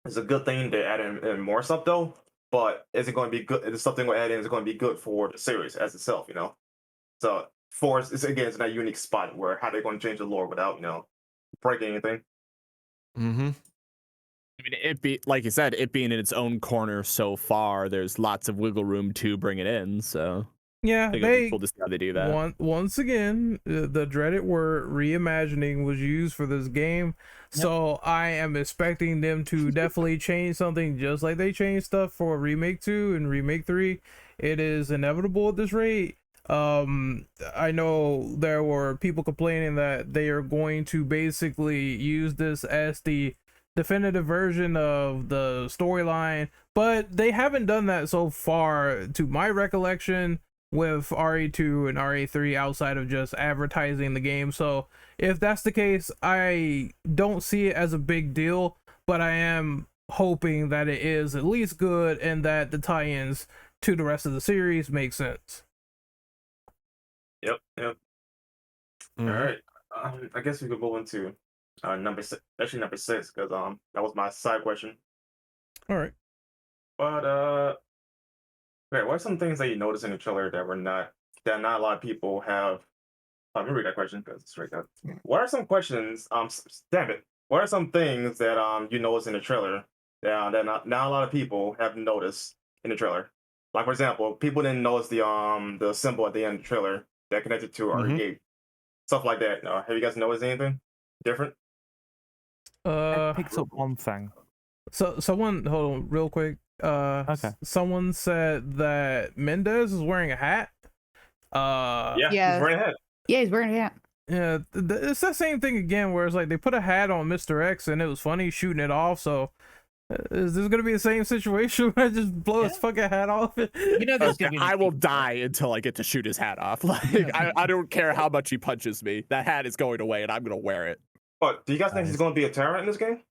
it's a good thing to add in more stuff though, but is it going to be good? Is something we add in is going to be good for the series as itself, So Force is again it's in that unique spot where how they're going to change the lore without breaking anything. Mm-hmm. I mean, it be like you said, it being in its own corner so far, there's lots of wiggle room to bring it in. So Yeah, I think it'll be they cool to see how they do that. once again the dreaded word reimagining was used for this game, so I am expecting them to definitely change something just like they changed stuff for Remake 2 and Remake 3. It is inevitable at this rate. I know there were people complaining that they are going to basically use this as the definitive version of the storyline, but they haven't done that so far to my recollection with RE2 and RE3 outside of just advertising the game. So if that's the case, I don't see it as a big deal, but I am hoping that it is at least good and that the tie-ins to the rest of the series make sense. Yep. Mhm. All right. I guess we could go into number 6, actually number 6, because that was my side question. All right. But okay, what are some things that you noticed in the trailer that not a lot of people have? Let me read that question because it's right there. What are some questions? Damn it. What are some things that you noticed in the trailer that not a lot of people have noticed in the trailer? Like for example, people didn't notice the symbol at the end of the trailer that connected to our Mhm. gate, stuff like that. Have you guys noticed anything different? I picked up one thing. So someone hold on real quick. Okay. Someone said that Mendez is wearing a hat. Yeah, Yeah. he's right ahead. Yeah, he's wearing a hat. Yeah, it's that same thing again where it's like they put a hat on Mr. X and it was funny shooting it off. So is this gonna be the same situation where I just blow his fucking hat off? There's gonna be I will die until I get to shoot his hat off. Like, I don't care how much he punches me. That hat is going away, and I'm gonna wear it. But do you guys think he's going to be a tyrant in this game?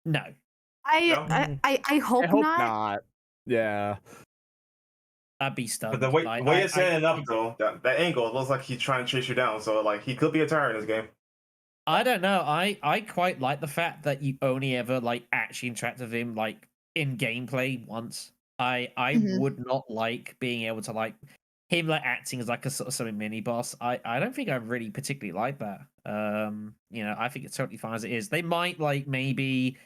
No. I hope, I hope not. not. Yeah. I'd be stunned. But the way Like, it's setting up though, that angle it looks like he's trying to chase you down. So like he could be a tyrant in this game. I don't know. I quite like the fact that you only ever like actually interact with him like in gameplay once. I Mhm. would not like being able to like him like acting as like a sort of something mini boss. I don't think I really particularly like that. I think it's totally fine as it is. They might like maybe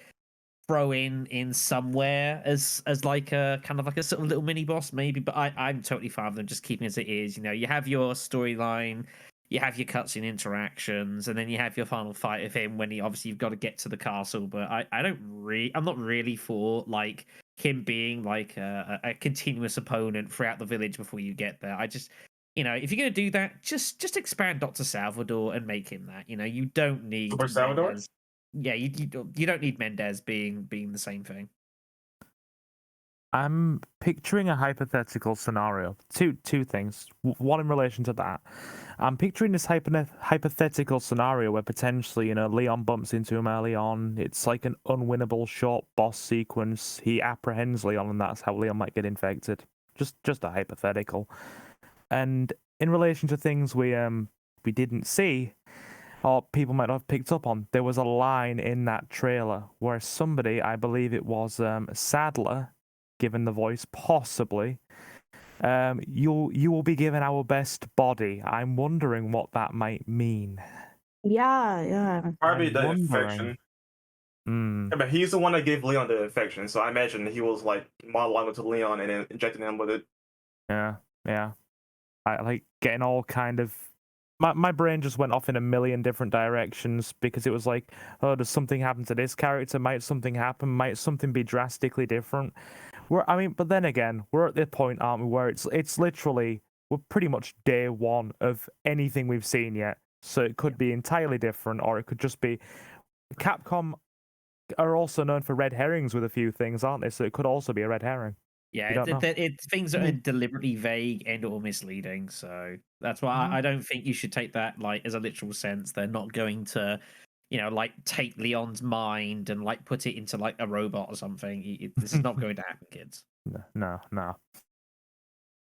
throw in somewhere as like a kind of like a sort of little mini boss maybe, but I'm totally fine with them just keeping it as it is. You have your storyline, you have your cutscene interactions, and then you have your final fight with him when you've got to get to the castle. But I'm not really for like him being like a continuous opponent throughout the village before you get there. I just if you're gonna do that, just expand Dr. Salvador and make him that. You don't need Super Salvador? Mendez. Yeah, you don't need Mendez being the same thing. I'm picturing a hypothetical scenario. Two things. One in relation to that. I'm picturing this hypothetical scenario where potentially, Leon bumps into him early on. It's like an unwinnable short boss sequence. He apprehends Leon, and that's how Leon might get infected. Just a hypothetical. And in relation to things we didn't see, or people might not have picked up on, there was a line in that trailer where somebody, I believe it was Sadler, given the voice, possibly, you will be given our best body. I'm wondering what that might mean. Yeah. Probably I'm the wondering. infection. Hmm. Yeah, but he's the one that gave Leon the infection, so I imagine he was like modeling to Leon and then injecting him with it. Yeah. I like getting all kind of. My brain just went off in a million different directions because it was like, oh, does something happen to this character? Might something happen? Might something be drastically different? But then again, we're at the point, aren't we, where it's literally, we're pretty much day one of anything we've seen yet. So it could be entirely different, or it could just be. Capcom are also known for red herrings with a few things, aren't they? So it could also be a red herring. Yeah, don't know. things that are deliberately vague and or misleading. So that's why I don't think you should take that like as a literal sense. They're not going to, like take Leon's mind and like put it into like a robot or something. This is not going to happen, kids. No.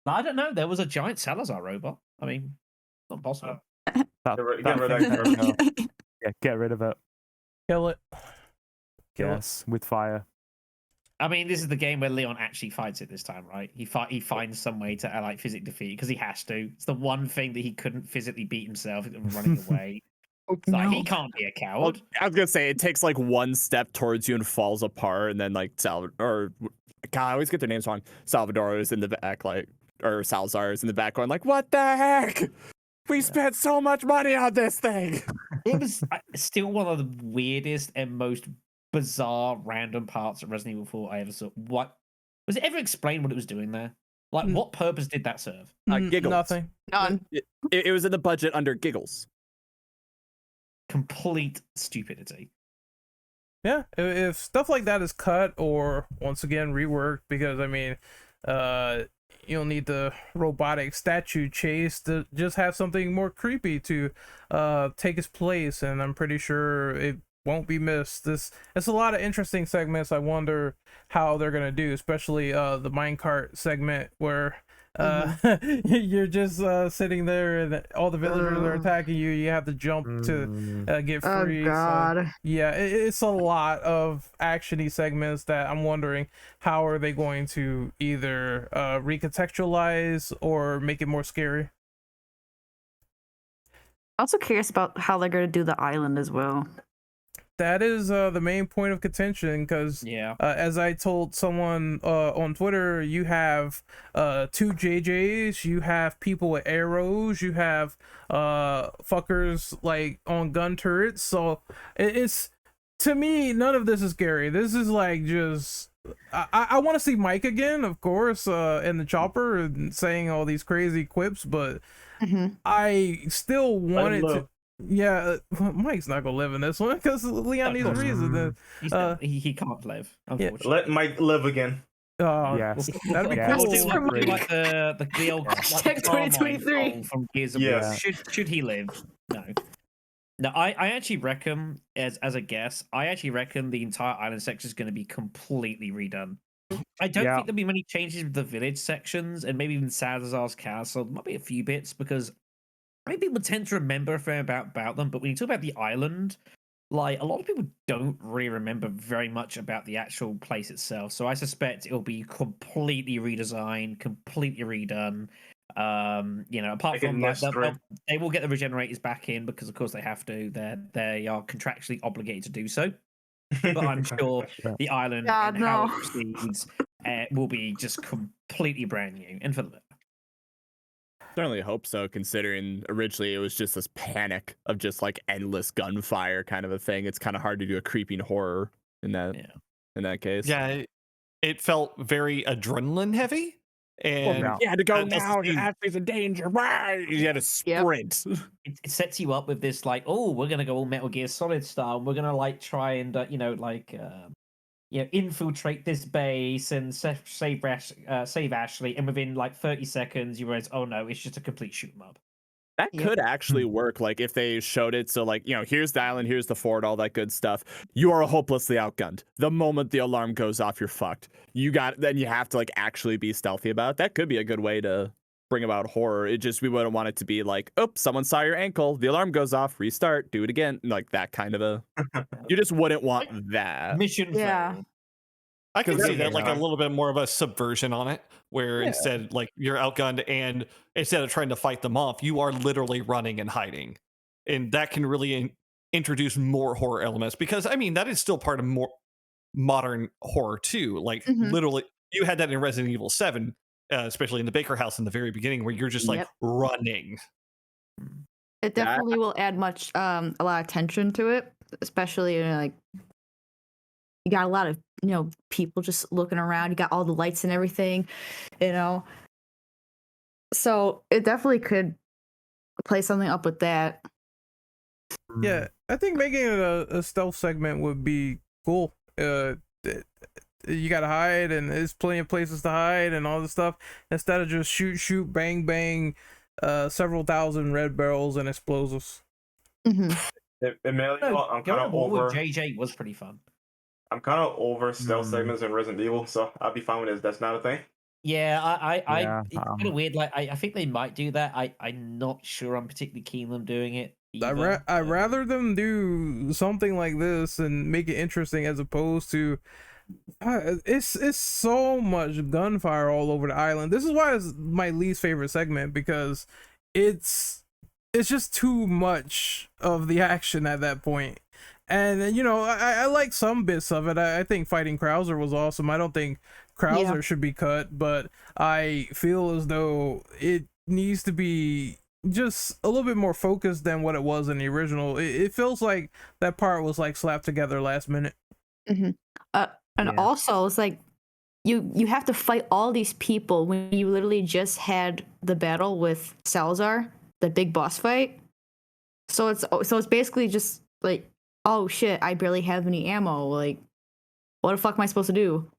I don't know. There was a giant Salazar robot. I mean, not possible. That Get rid thing, of no. Yeah, get rid of it. Kill it. Yes, with fire. I mean, this is the game where Leon actually fights it this time, right? He finds some way to like physically defeat because he has to. It's the one thing that he couldn't physically beat himself running away. Like, he can't be a coward. I was gonna say it takes like one step towards you and falls apart, and then like God, I always get their names wrong. Salvador is in the back, or Salazar is in the back, going like, "What the heck? We spent so much money on this thing." It was still one of the weirdest and most bizarre random parts of Resident Evil 4 I ever saw. What was it ever explained what it was doing there? Like, what purpose did that serve? Giggles. Nothing. None. It was in the budget under giggles. Complete stupidity. Yeah, if stuff like that is cut or once again reworked, because I mean, you'll need the robotic statue chase to just have something more creepy to take its place, and I'm pretty sure it won't be missed. It's a lot of interesting segments. I wonder how they're gonna do, especially the minecart segment where you're just sitting there and all the villagers are attacking you. You have to jump to get free. Oh God. So, yeah, it's a lot of actiony segments that I'm wondering how are they going to either recontextualize or make it more scary. Also curious about how they're going to do the island as well. That is the main point of contention, because as I told someone on Twitter, you have two JJs, you have people with arrows, you have fuckers like on gun turrets. So it's, to me, none of this is scary. This is like just I want to see Mike again, of course, in the chopper and saying all these crazy quips, but I still wanted to. Yeah, Mike's not gonna live in this one because Leon needs a reason. He can't live, unfortunately. Let Mike live again. Yes. That'd be Yes. cool. Still like the old Hashtag 2023 from Gears of War. Should he live? No. I actually reckon, as a guess, I actually reckon the entire island section is going to be completely redone. I don't think there'll be many changes with the village sections, and maybe even Salazar's castle. There might be a few bits because I mean, people tend to remember a fair about them, but when you talk about the island, like a lot of people don't really remember very much about the actual place itself. So I suspect it'll be completely redesigned, completely redone. Apart from that, they will get the regenerators back in because, of course, they have to. They are contractually obligated to do so. But I'm sure the island and how it proceeds will be just completely brand new and for the better. Certainly hope so, considering originally it was just this panic of just like endless gunfire kind of a thing. It's kind of hard to do a creeping horror in that case. Yeah, it felt very adrenaline heavy. And you had to go now. Your athlete's in danger. You had to sprint. It sets you up with this like, oh, we're gonna go all Metal Gear Solid style. We're gonna like try and infiltrate this base and save Ashley, and within like 30 seconds you realize, oh no, it's just a complete shoot 'em up. That could actually work, like, if they showed it, so, like, here's the island, here's the fort, all that good stuff. You are hopelessly outgunned. The moment the alarm goes off, you're fucked. Then you have to, like, actually be stealthy about it. That could be a good way to bring about horror. We wouldn't want it to be like, oops, someone saw your ankle, the alarm goes off, restart, do it again. Like, that kind of a... You just wouldn't want that. Mission failed. I can see that, like, a Yeah. little bit more of a subversion on it, where instead, like, you're outgunned, and instead of trying to fight them off, you are literally running and hiding. And that can really introduce more horror elements, because, I mean, that is still part of more modern horror, too. Like, literally, you had that in Resident Evil 7, especially in the Baker house in the very beginning, where you're just, like, running. It definitely will add a lot of tension to it, especially like you got a lot of people just looking around. You got all the lights and everything, So it definitely could play something up with that. Yeah, I think making it a stealth segment would be cool. You gotta hide, and there's plenty of places to hide and all this stuff, instead of just shoot, bang, bang, several thousand red barrels and explosives. Emilio, I'm kind of over. JJ was pretty fun. I'm kind of over stealth segments in Resident Evil, so I'll be fine with this. That's not a thing. Yeah, it's kind of weird. Like, I think they might do that. I'm not sure. I'm particularly keen on them doing it. I'd rather them do something like this and make it interesting, as opposed to it's so much gunfire all over the island. This is why it's my least favorite segment, because it's just too much of the action at that point. And I like some bits of it. I think fighting Krauser was awesome. I don't think Krauser should be cut, but I feel as though it needs to be just a little bit more focused than what it was in the original. It feels like that part was like slapped together last minute. Also, it's like you have to fight all these people when you literally just had the battle with Salazar, the big boss fight. So it's basically just like, oh shit, I barely have any ammo. Like, what the fuck am I supposed to do?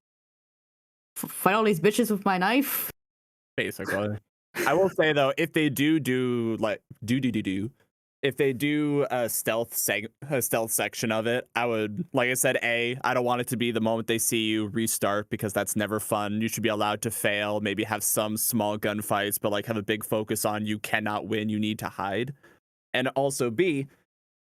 Fight all these bitches with my knife? Basically. I will say, though, if they do if they do a stealth section of it, I would, like I said, I don't want it to be the moment they see you restart, because that's never fun. You should be allowed to fail, maybe have some small gunfights, but like have a big focus on you cannot win, you need to hide. And also B,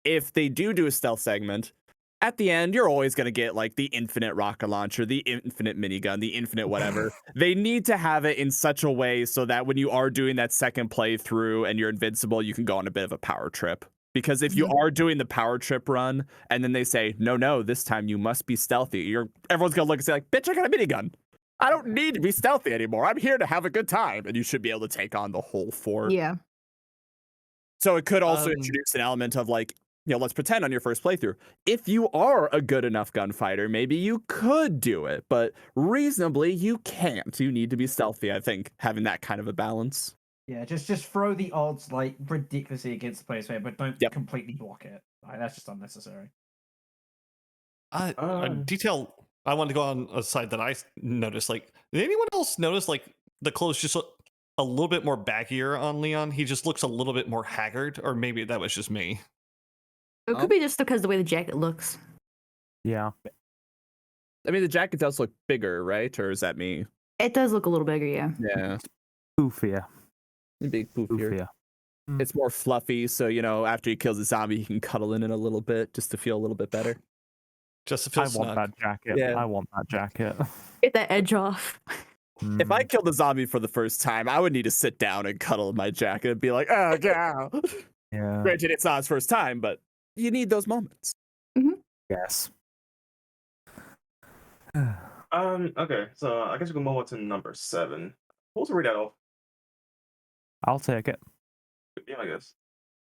if they do a stealth segment, at the end, you're always going to get like the infinite rocket launcher, the infinite minigun, the infinite whatever. They need to have it in such a way so that when you are doing that second playthrough and you're invincible, you can go on a bit of a power trip. Because if you are doing the power trip run and then they say, no, this time you must be stealthy, everyone's going to look and say like, bitch, I got a minigun. I don't need to be stealthy anymore. I'm here to have a good time. And you should be able to take on the whole fort. Yeah. So it could also introduce an element of like, let's pretend on your first playthrough, if you are a good enough gunfighter, maybe you could do it, but reasonably you can't. You need to be stealthy, I think, having that kind of a balance. Yeah, just throw the odds like ridiculously against the player's way, but don't completely block it. Like, that's just unnecessary. A detail I wanted to go on a side that I noticed, like, did anyone else notice like the clothes just look a little bit more baggier on Leon? He just looks a little bit more haggard, or maybe that was just me. It could be just because of the way the jacket looks. Yeah. I mean, the jacket does look bigger, right? Or is that me? It does look a little bigger, yeah. Yeah. Poofier. A big poofier. It's more fluffy, so, after he kills a zombie, he can cuddle in it a little bit just to feel a little bit better. Just to feel snug. Want that jacket. Yeah. I want that jacket. Get that edge off. If I killed a zombie for the first time, I would need to sit down and cuddle in my jacket and be like, oh, yeah. Granted, it's not his first time, but you need those moments. Yes. Okay, so I guess we can move on to number 7. Who's to read that off? I'll take it. Yeah, I guess.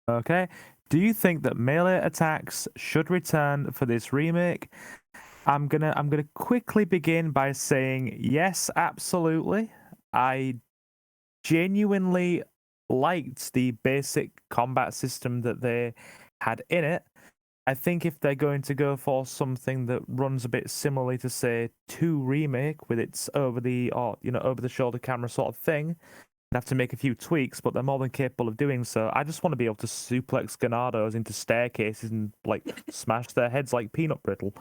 Okay. Do you think that melee attacks should return for this remake? I'm gonna quickly begin by saying yes, absolutely. I genuinely liked the basic combat system that they had in it. I think if they're going to go for something that runs a bit similarly to say 2 Remake with its over the shoulder camera sort of thing, they have to make a few tweaks, but they're more than capable of doing so. I just want to be able to suplex Ganados into staircases and like smash their heads like peanut brittle.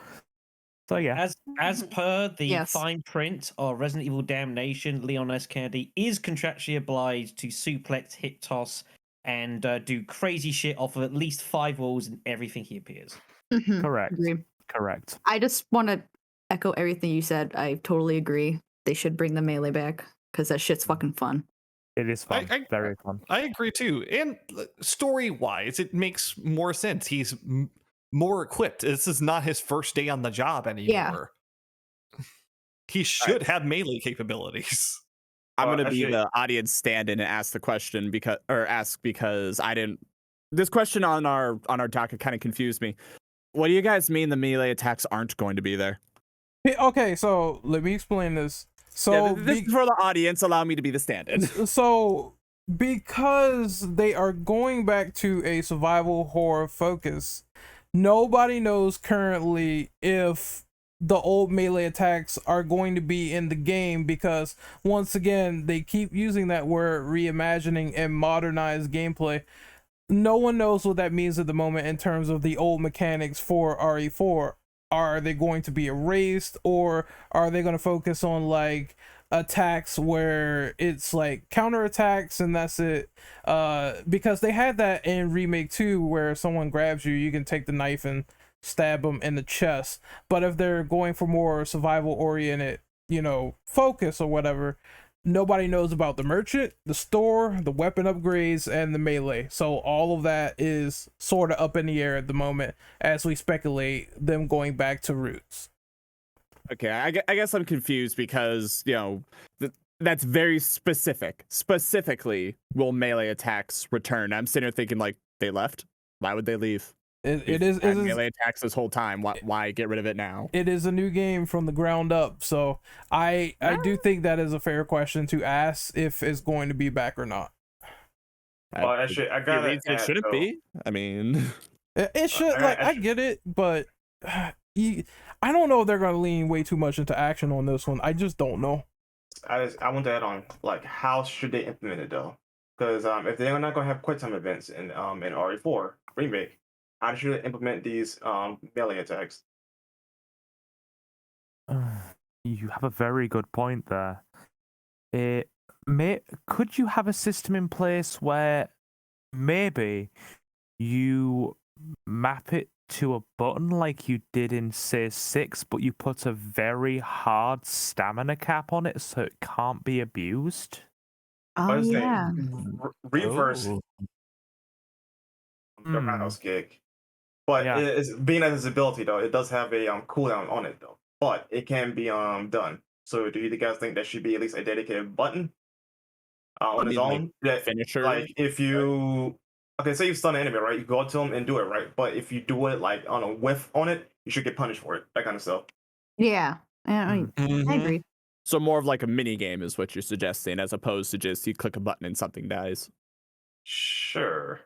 So yeah. As per the Yes. fine print of Resident Evil Damnation, Leon S. Kennedy is contractually obliged to suplex, hit toss, and do crazy shit off of at least 5 walls in everything he appears. Mhm, Correct. agree. Correct. I just want to echo everything you said. I totally agree. They should bring the melee back because that shit's fucking fun. It is fun. Very fun. I agree too. And story-wise, it makes more sense. He's more equipped. This is not his first day on the job anymore. He should have melee capabilities. I'm Well, gonna be actually- the audience stand-in and ask the question because I didn't. This question on our docket kind of confused me. What do you guys mean the melee attacks aren't going to be there? Okay, so let me explain this. So Yeah, this is for the audience. Allow me to be the stand-in. So because they are going back to a survival horror focus, nobody knows currently if the old melee attacks are going to be in the game, because once again they keep using that word reimagining and modernized gameplay. No one knows what that means at the moment in terms of the old mechanics for RE4. Are they going to be erased, or are they going to focus on like attacks where it's like counter attacks and that's it? Because they had that in Remake 2 where someone grabs you can take the knife and stab them in the chest. But if they're going for more survival oriented, focus or whatever, nobody knows about the merchant, the store, the weapon upgrades, and the melee. So all of that is sort of up in the air at the moment as we speculate them going back to roots. Okay, I guess I'm confused because that's very specific. Specifically, will melee attacks return? I'm sitting here thinking like they left. Why would they leave? It is melee attacks this whole time. Why get rid of it now? It is a new game from the ground up, so I do think that is a fair question to ask if it's going to be back or not. Well, actually, I got it shouldn't be. I mean, it should. I get it, but I don't know if they're going to lean way too much into action on this one. I just don't know. I want to add on, like, how should they implement it though? Because if they're not going to have quick time events in RE4 Remake, how should they implement these melee attacks? You have a very good point there. Could you have a system in place where maybe you map it to a button like you did in say 6, but you put a very hard stamina cap on it so it can't be abused? Oh yeah. Reverse the roundhouse kick. But it's being as its ability though, it does have a cooldown on it though. But it can be done. So do you guys think there should be at least a dedicated button on its own? Like, finisher. Like if you say you stun an enemy, right? You go to them and do it, right? But if you do it like on a whiff on it, you should get punished for it. That kind of stuff. Yeah. I agree. So more of like a mini game is what you're suggesting, as opposed to just you click a button and something dies. Sure.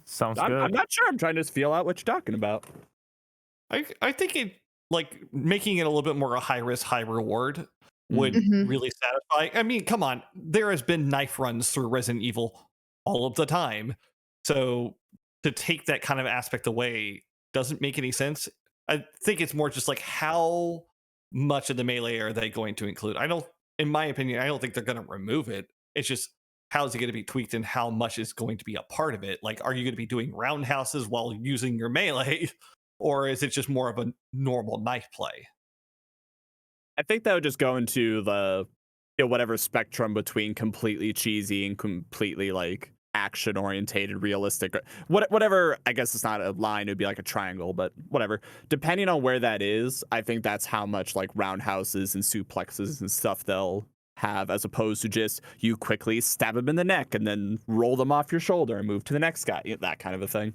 Sounds good. I'm not sure. I'm trying to feel out what you're talking about. I think it, like, making it a little bit more a high risk, high reward would really satisfy. I mean, come on, there has been knife runs through Resident Evil all of the time, so to take that kind of aspect away doesn't make any sense. I think it's more just like, how much of the melee are they going to include? In my opinion, I don't think they're going to remove it. It's just, how is it going to be tweaked and how much is going to be a part of it? Like, are you going to be doing roundhouses while using your melee, or is it just more of a normal knife play? I think that would just go into the whatever spectrum between completely cheesy and completely like action orientated, realistic, whatever. I guess it's not a line; it'd be like a triangle, but whatever. Depending on where that is, I think that's how much like roundhouses and suplexes and stuff they'll have, as opposed to just you quickly stab them in the neck and then roll them off your shoulder and move to the next guy, that kind of a thing.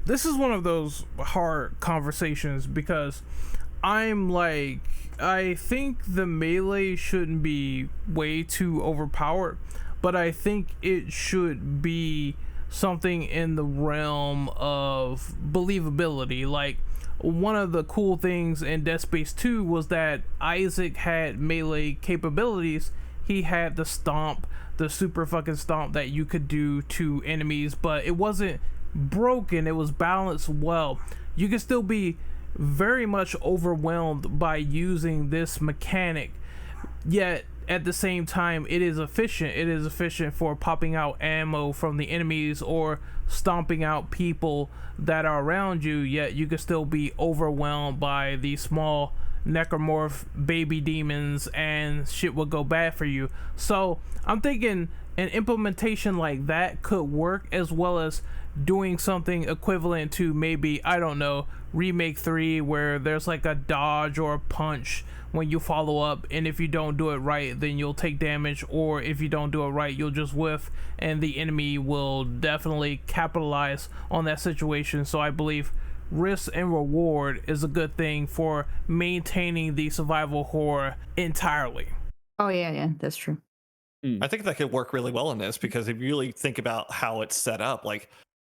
This is one of those hard conversations because I'm like, I think the melee shouldn't be way too overpowered, but I think it should be something in the realm of believability. Like, one of the cool things in Dead Space 2 was that Isaac had melee capabilities. He had the stomp, the super fucking stomp that you could do to enemies, but it wasn't broken, it was balanced well. You can still be very much overwhelmed by using this mechanic, yet at the same time it is efficient for popping out ammo from the enemies or stomping out people that are around you, yet you can still be overwhelmed by these small necromorph baby demons and shit will go bad for you. So I'm thinking an implementation like that could work, as well as doing something equivalent to maybe, I don't know, Remake 3, where there's like a dodge or a punch when you follow up, and if you don't do it right, then you'll take damage, or if you don't do it right, you'll just whiff, and the enemy will definitely capitalize on that situation. So I believe risk and reward is a good thing for maintaining the survival horror entirely. Oh yeah, that's true. I think that could work really well in this, because if you really think about how it's set up, like,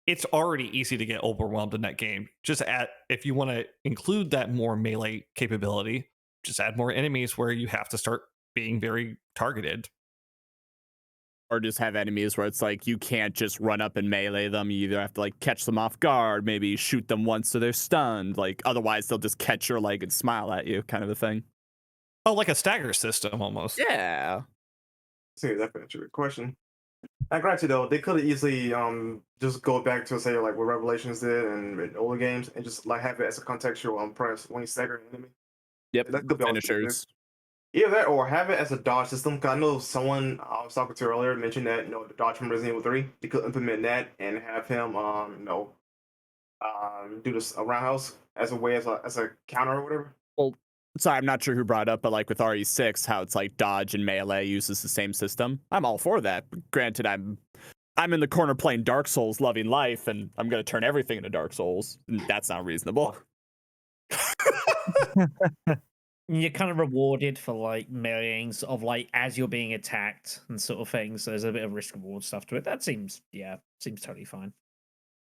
it's already easy to get overwhelmed in that game. If you want to include that more melee capability, just add more enemies where you have to start being very targeted. Or just have enemies where it's like you can't just run up and melee them. You either have to like catch them off guard, maybe shoot them once so they're stunned. Like, otherwise they'll just catch your leg and smile at you, kind of a thing. Oh, like a stagger system almost. Yeah. See, that's a good question. I grant you though, they could have easily just go back to say like what Revelations did and in older games, and just like have it as a contextual press when you stagger an enemy. Yep. That could be finishers. Either that, or have it as a dodge system. Cause I know someone I was talking to earlier mentioned that the dodge from Resident Evil 3. You could implement that and have him do this a roundhouse as a way as a counter or whatever. Well, sorry, I'm not sure who brought up, but like with RE6, how it's like dodge and melee uses the same system. I'm all for that. But granted, I'm in the corner playing Dark Souls, loving life, and I'm gonna turn everything into Dark Souls. That's not reasonable. You're kind of rewarded for like meleeing sort of like as you're being attacked and sort of thing. So there's a bit of risk reward stuff to it. That seems totally fine.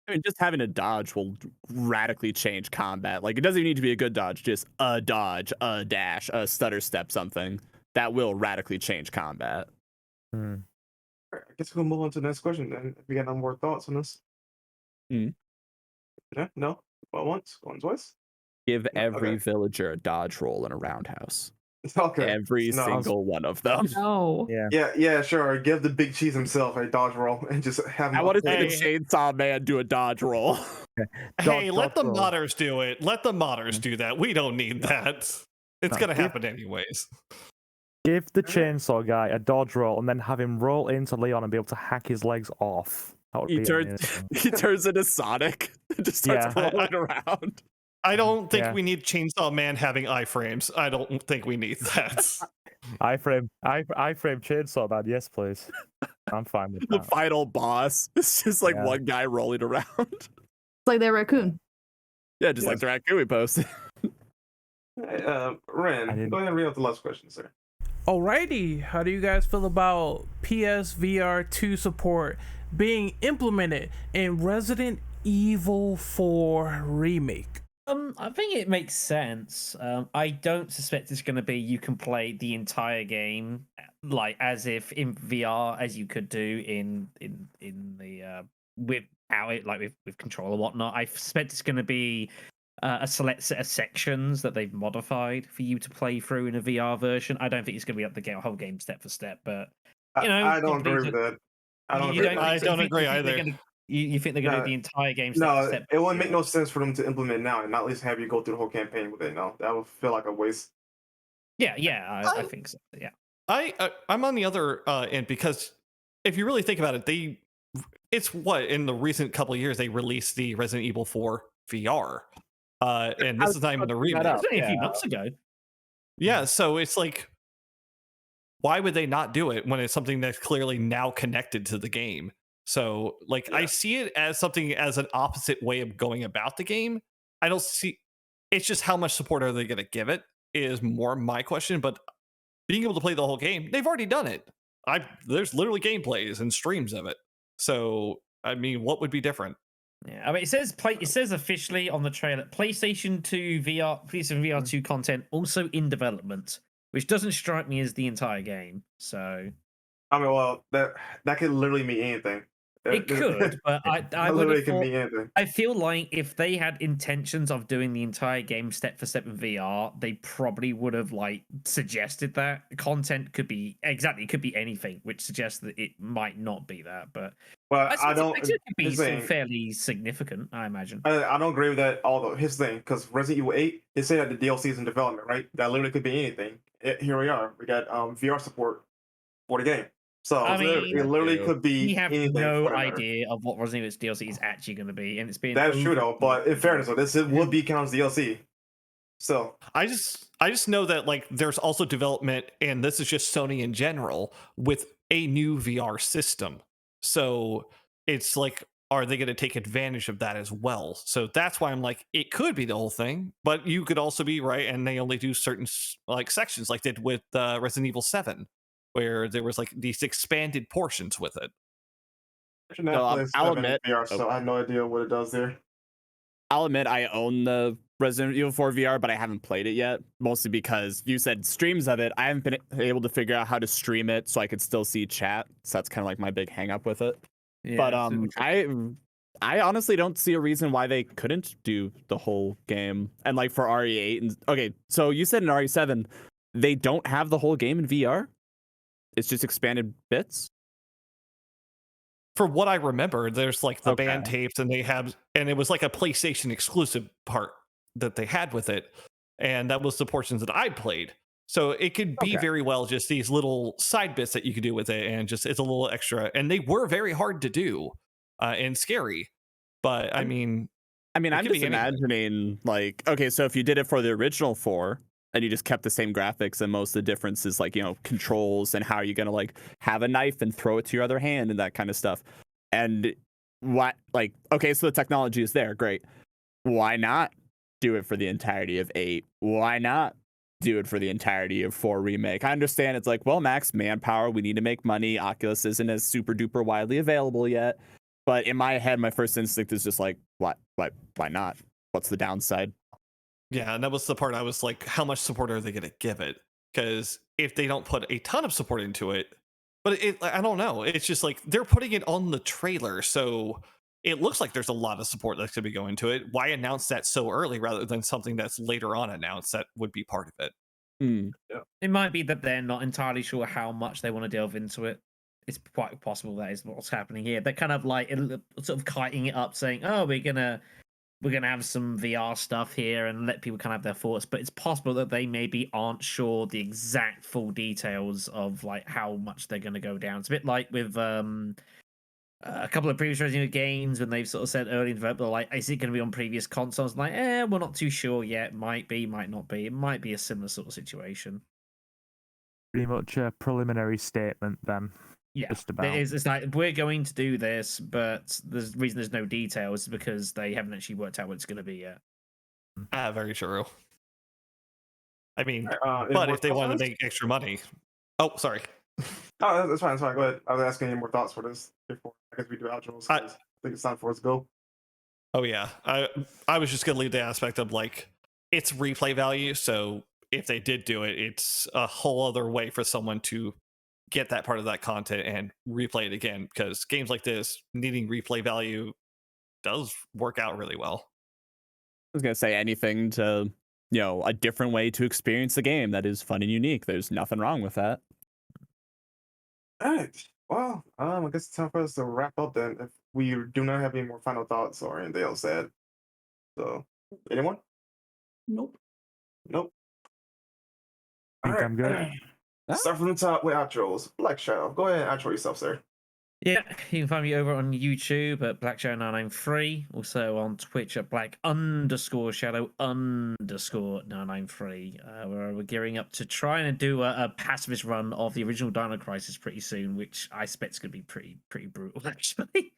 I mean, just having a dodge will radically change combat. Like, it doesn't even need to be a good dodge, just a dodge, a dash, a stutter step, something that will radically change combat. All right, I guess we'll move on to the next question then. If you got no more thoughts on this. Yeah, no. Well, once, twice. Give every Okay. villager a dodge roll in a roundhouse. Okay. Every No. single one of them. No. Yeah, sure. Give the big cheese himself a dodge roll and just have him. I want to see Hey. the chainsaw man do a dodge roll. Hey, let the roll. modders do it. Let the modders do that. We don't need that. It's going to happen anyways. Give the chainsaw guy a dodge roll and then have him roll into Leon and be able to hack his legs off. That would He be turns amazing. he turns into Sonic and just starts Yeah. rolling around. I don't think Yeah. we need Chainsaw Man having iframes. I don't think we need that. iframe chainsaw man, yes please. I'm fine with The that. final boss. It's just like Yeah. one guy rolling around. It's like that raccoon. Yeah, just like the raccoon we posted. Ren, I didn't- go ahead and read out the last question, sir. Alrighty, how do you guys feel about PSVR 2 support being implemented in Resident Evil 4 Remake? I think it makes sense. I don't suspect it's going to be you can play the entire game like as if in VR as you could do in the without it, like with control or whatnot. I suspect it's going to be a select set of sections that they've modified for you to play through in a VR version. I don't think it's going to be up the whole game step for step, but you know, I don't agree with that. I don't agree. I don't agree either. You think they're going to No, do the entire game step for No, step? it wouldn't make no sense for them to implement now and not at least have you go through the whole campaign with it. No, that would feel like a waste. Yeah, I think so. Yeah. I'm on the other end, because if you really think about it, it's what in the recent couple of years they released the Resident Evil 4 VR, and this is not even the remake. It was only a few months ago. Yeah, so it's like, why would they not do it when it's something that's clearly now connected to the game? So, like, I see it as something as an opposite way of going about the game. I don't see. It's just how much support are they going to give it is more my question. But being able to play the whole game, they've already done it. There's literally gameplays and streams of it. So I mean, what would be different? Yeah, I mean, it says officially on the trailer, PlayStation 2 VR, PlayStation VR 2 content also in development, which doesn't strike me as the entire game. So I mean, well, that could literally mean anything. it could, but I That would literally have can thought. mean anything. I feel like if they had intentions of doing the entire game step for step in VR, they probably would have like suggested that content could be exactly, it could be anything, which suggests that it might not be that. But But I I don't. think it could be Here's the thing. fairly significant, I imagine. I don't agree with that. Although his thing, because Resident Evil 8, they say that the DLC is in development, right? That literally could be anything. Here we are. We got VR support for the game. So I mean, it literally Ew. could be We have anything. no for that matter. idea of what Resident Evil DLC is actually going to be, and it's been. That's true though. But in fairness, though, this would be counted as DLC. So I just know that like there's also development, and this is just Sony in general with a new VR system. So it's like, are they going to take advantage of that as well? So that's why I'm like, it could be the whole thing, but you could also be right, and they only do certain like sections, like did with Resident Evil 7, where there was like these expanded portions with it. I'll admit, VR, so I have no idea what it does there. I'll admit I own the Resident Evil 4 VR, but I haven't played it yet. Mostly because you said streams of it. I haven't been able to figure out how to stream it so I could still see chat. So that's kind of like my big hang up with it. Yeah, But I honestly don't see a reason why they couldn't do the whole game. And like for RE8 and okay, so you said in RE7 they don't have the whole game in VR. It's just expanded bits. For what I remember, there's like the Okay. band tapes, and it was like a PlayStation exclusive part that they had with it, and that was the portions that I played. So it could be very well just these little side bits that you could do with it, and just it's a little extra. And they were very hard to do and scary, but I mean, I'm could just be anything. imagining like, okay, so if you did it for the original 4 and you just kept the same graphics and most of the difference is like, you know, controls and how are you going to like have a knife and throw it to your other hand and that kind of stuff. And what, like, okay, so the technology is there. Great. Why not do it for the entirety of 8? Why not do it for the entirety of 4 Remake? I understand it's like, well, max manpower, we need to make money. Oculus isn't as super duper widely available yet. But in my head, my first instinct is just like, why not? What's the downside? Yeah, and that was the part I was like, how much support are they going to give it? Because if they don't put a ton of support into it, but I don't know. It's just like they're putting it on the trailer, so it looks like there's a lot of support that's going to be going to it. Why announce that so early rather than something that's later on announced that would be part of it? It might be that they're not entirely sure how much they want to delve into it. It's quite possible that is what's happening here. They're kind of like sort of kiting it up, saying, "Oh, we're gonna have some VR stuff here and let people kind of have their thoughts." But it's possible that they maybe aren't sure the exact full details of like how much they're going to go down. It's a bit like with a couple of previous Resident Evil games when they've sort of said early in development, like, is it going to be on previous consoles? Like, we're not too sure yet. Might be, might not be. It might be a similar sort of situation. Pretty much a preliminary statement then. Yeah, just about. it's like we're going to do this, but the reason there's no details is because they haven't actually worked out what it's going to be yet. Very true. I mean, Any but more if they want to thoughts? make extra money, oh, sorry. Oh, that's fine. That's fine. Go ahead. I was asking any more thoughts for this before I guess we do outros. 'Cause I think it's time for us to go. Oh yeah, I was just gonna leave the aspect of like it's replay value. So if they did do it, it's a whole other way for someone to get that part of that content and replay it again. Because games like this needing replay value does work out really well. I was gonna say anything to, you know, a different way to experience the game that is fun and unique. There's nothing wrong with that. All right. Well, I guess it's time for us to wrap up then. If we do not have any more final thoughts or anything else to add. So, anyone? Nope. Nope. Think I'm good. Start from the top with outros. Black Shadow, go ahead and outro yourself, sir. Yeah, you can find me over on YouTube at BlackShadow993, also on Twitch at Black_Shadow_993. Where we're gearing up to trying to do a pacifist run of the original Dino Crisis pretty soon, which I expect is going to be pretty brutal, actually.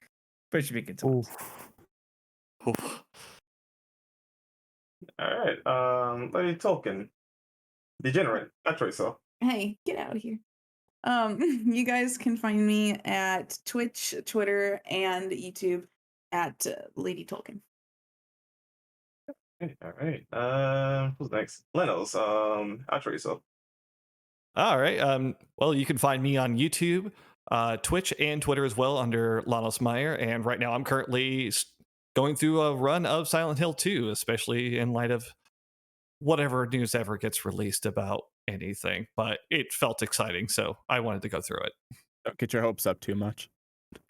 But it should be a good time. Oof. All right. Lady Tolkien, Degenerate, outro yourself. Hey, get out of here. You guys can find me at Twitch, Twitter, and YouTube at Lady Tolkien. Okay, all right. Who's next? Lenos. Outro yourself. All right. Well, you can find me on YouTube, Twitch, and Twitter as well under Lanos Meyer. And right now, I'm currently going through a run of Silent Hill 2, especially in light of whatever news ever gets released about anything. But it felt exciting, so I wanted to go through it. Don't get your hopes up too much.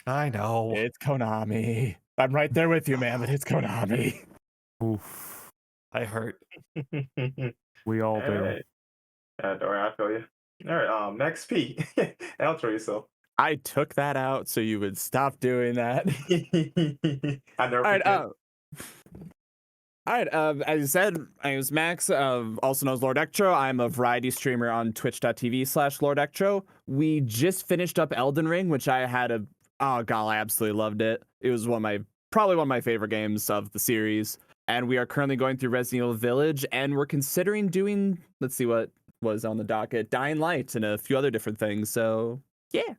I know. It's Konami. I'm right there with you, man, but it's Konami. Oof. I hurt. We all do. Alright. Don't worry, I feel you. All right, Max P. Outro yourself. I took that out so you would stop doing that. I never All right, forget. All right, as you said, my name is Max, also known as Lord Ectro. I'm a variety streamer on twitch.tv/Lord Ectro. We just finished up Elden Ring, which I had oh god, I absolutely loved it. It was probably one of my favorite games of the series. And we are currently going through Resident Evil Village, and we're considering doing, let's see what was on the docket, Dying Light and a few other different things. So yeah.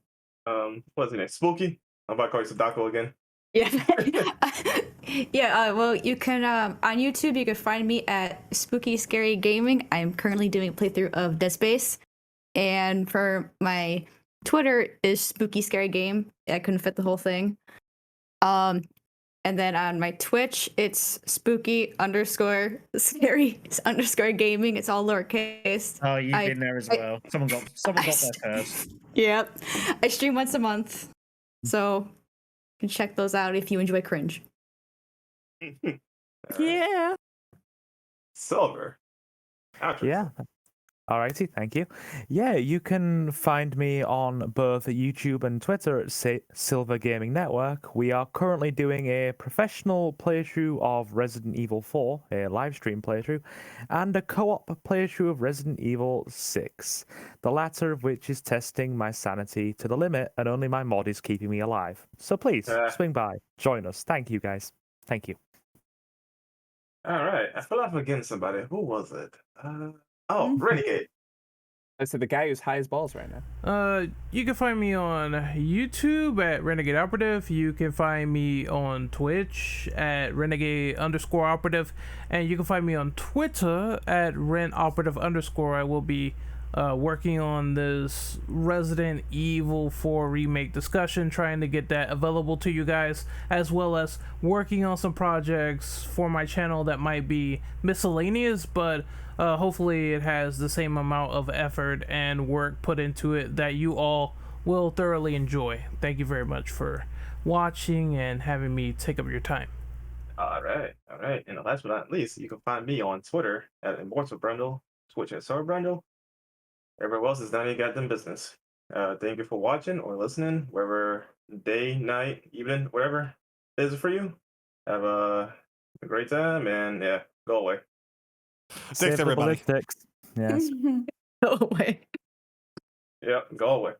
What's his name? Spooky? I'm about to call you Sadako again. Yeah. Yeah, well, you can, on YouTube, you can find me at Spooky Scary Gaming. I'm currently doing a playthrough of Dead Space. And for my Twitter is Spooky Scary Game. I couldn't fit the whole thing. And then on my Twitch, it's spooky_scary_gaming. It's all lowercase. Oh, you've been there as well. Someone got there first. Yep. I stream once a month. So you can check those out if you enjoy cringe. Yeah. Silver. Outro Yeah. yourself. Alrighty, thank you. Yeah, you can find me on both YouTube and Twitter at Silver Gaming Network. We are currently doing a professional playthrough of Resident Evil 4, a live stream playthrough, and a co-op playthrough of Resident Evil 6, the latter of which is testing my sanity to the limit, and only my mod is keeping me alive. So please, swing by, join us. Thank you, guys. Thank you. All right. I feel like I'm forgetting somebody. Who was it? Renegade. I said the guy who's high as balls right now. You can find me on YouTube at Renegade Operative. You can find me on Twitch at Renegade_Operative, and you can find me on Twitter at RenOperative_. I will be working on this Resident Evil 4 remake discussion, trying to get that available to you guys, as well as working on some projects for my channel that might be miscellaneous, but hopefully it has the same amount of effort and work put into it that you all will thoroughly enjoy. Thank you very much for watching and having me take up your time. All right. And last but not least, you can find me on Twitter at Immortal Brundle, Twitch at Sir Brundle. Everywhere else is none of your goddamn business. Thank you for watching or listening, wherever day, night, evening, whatever it is for you. Have a great time, and yeah, go away. Thanks, everybody. Yes. Go away. Yeah, go away.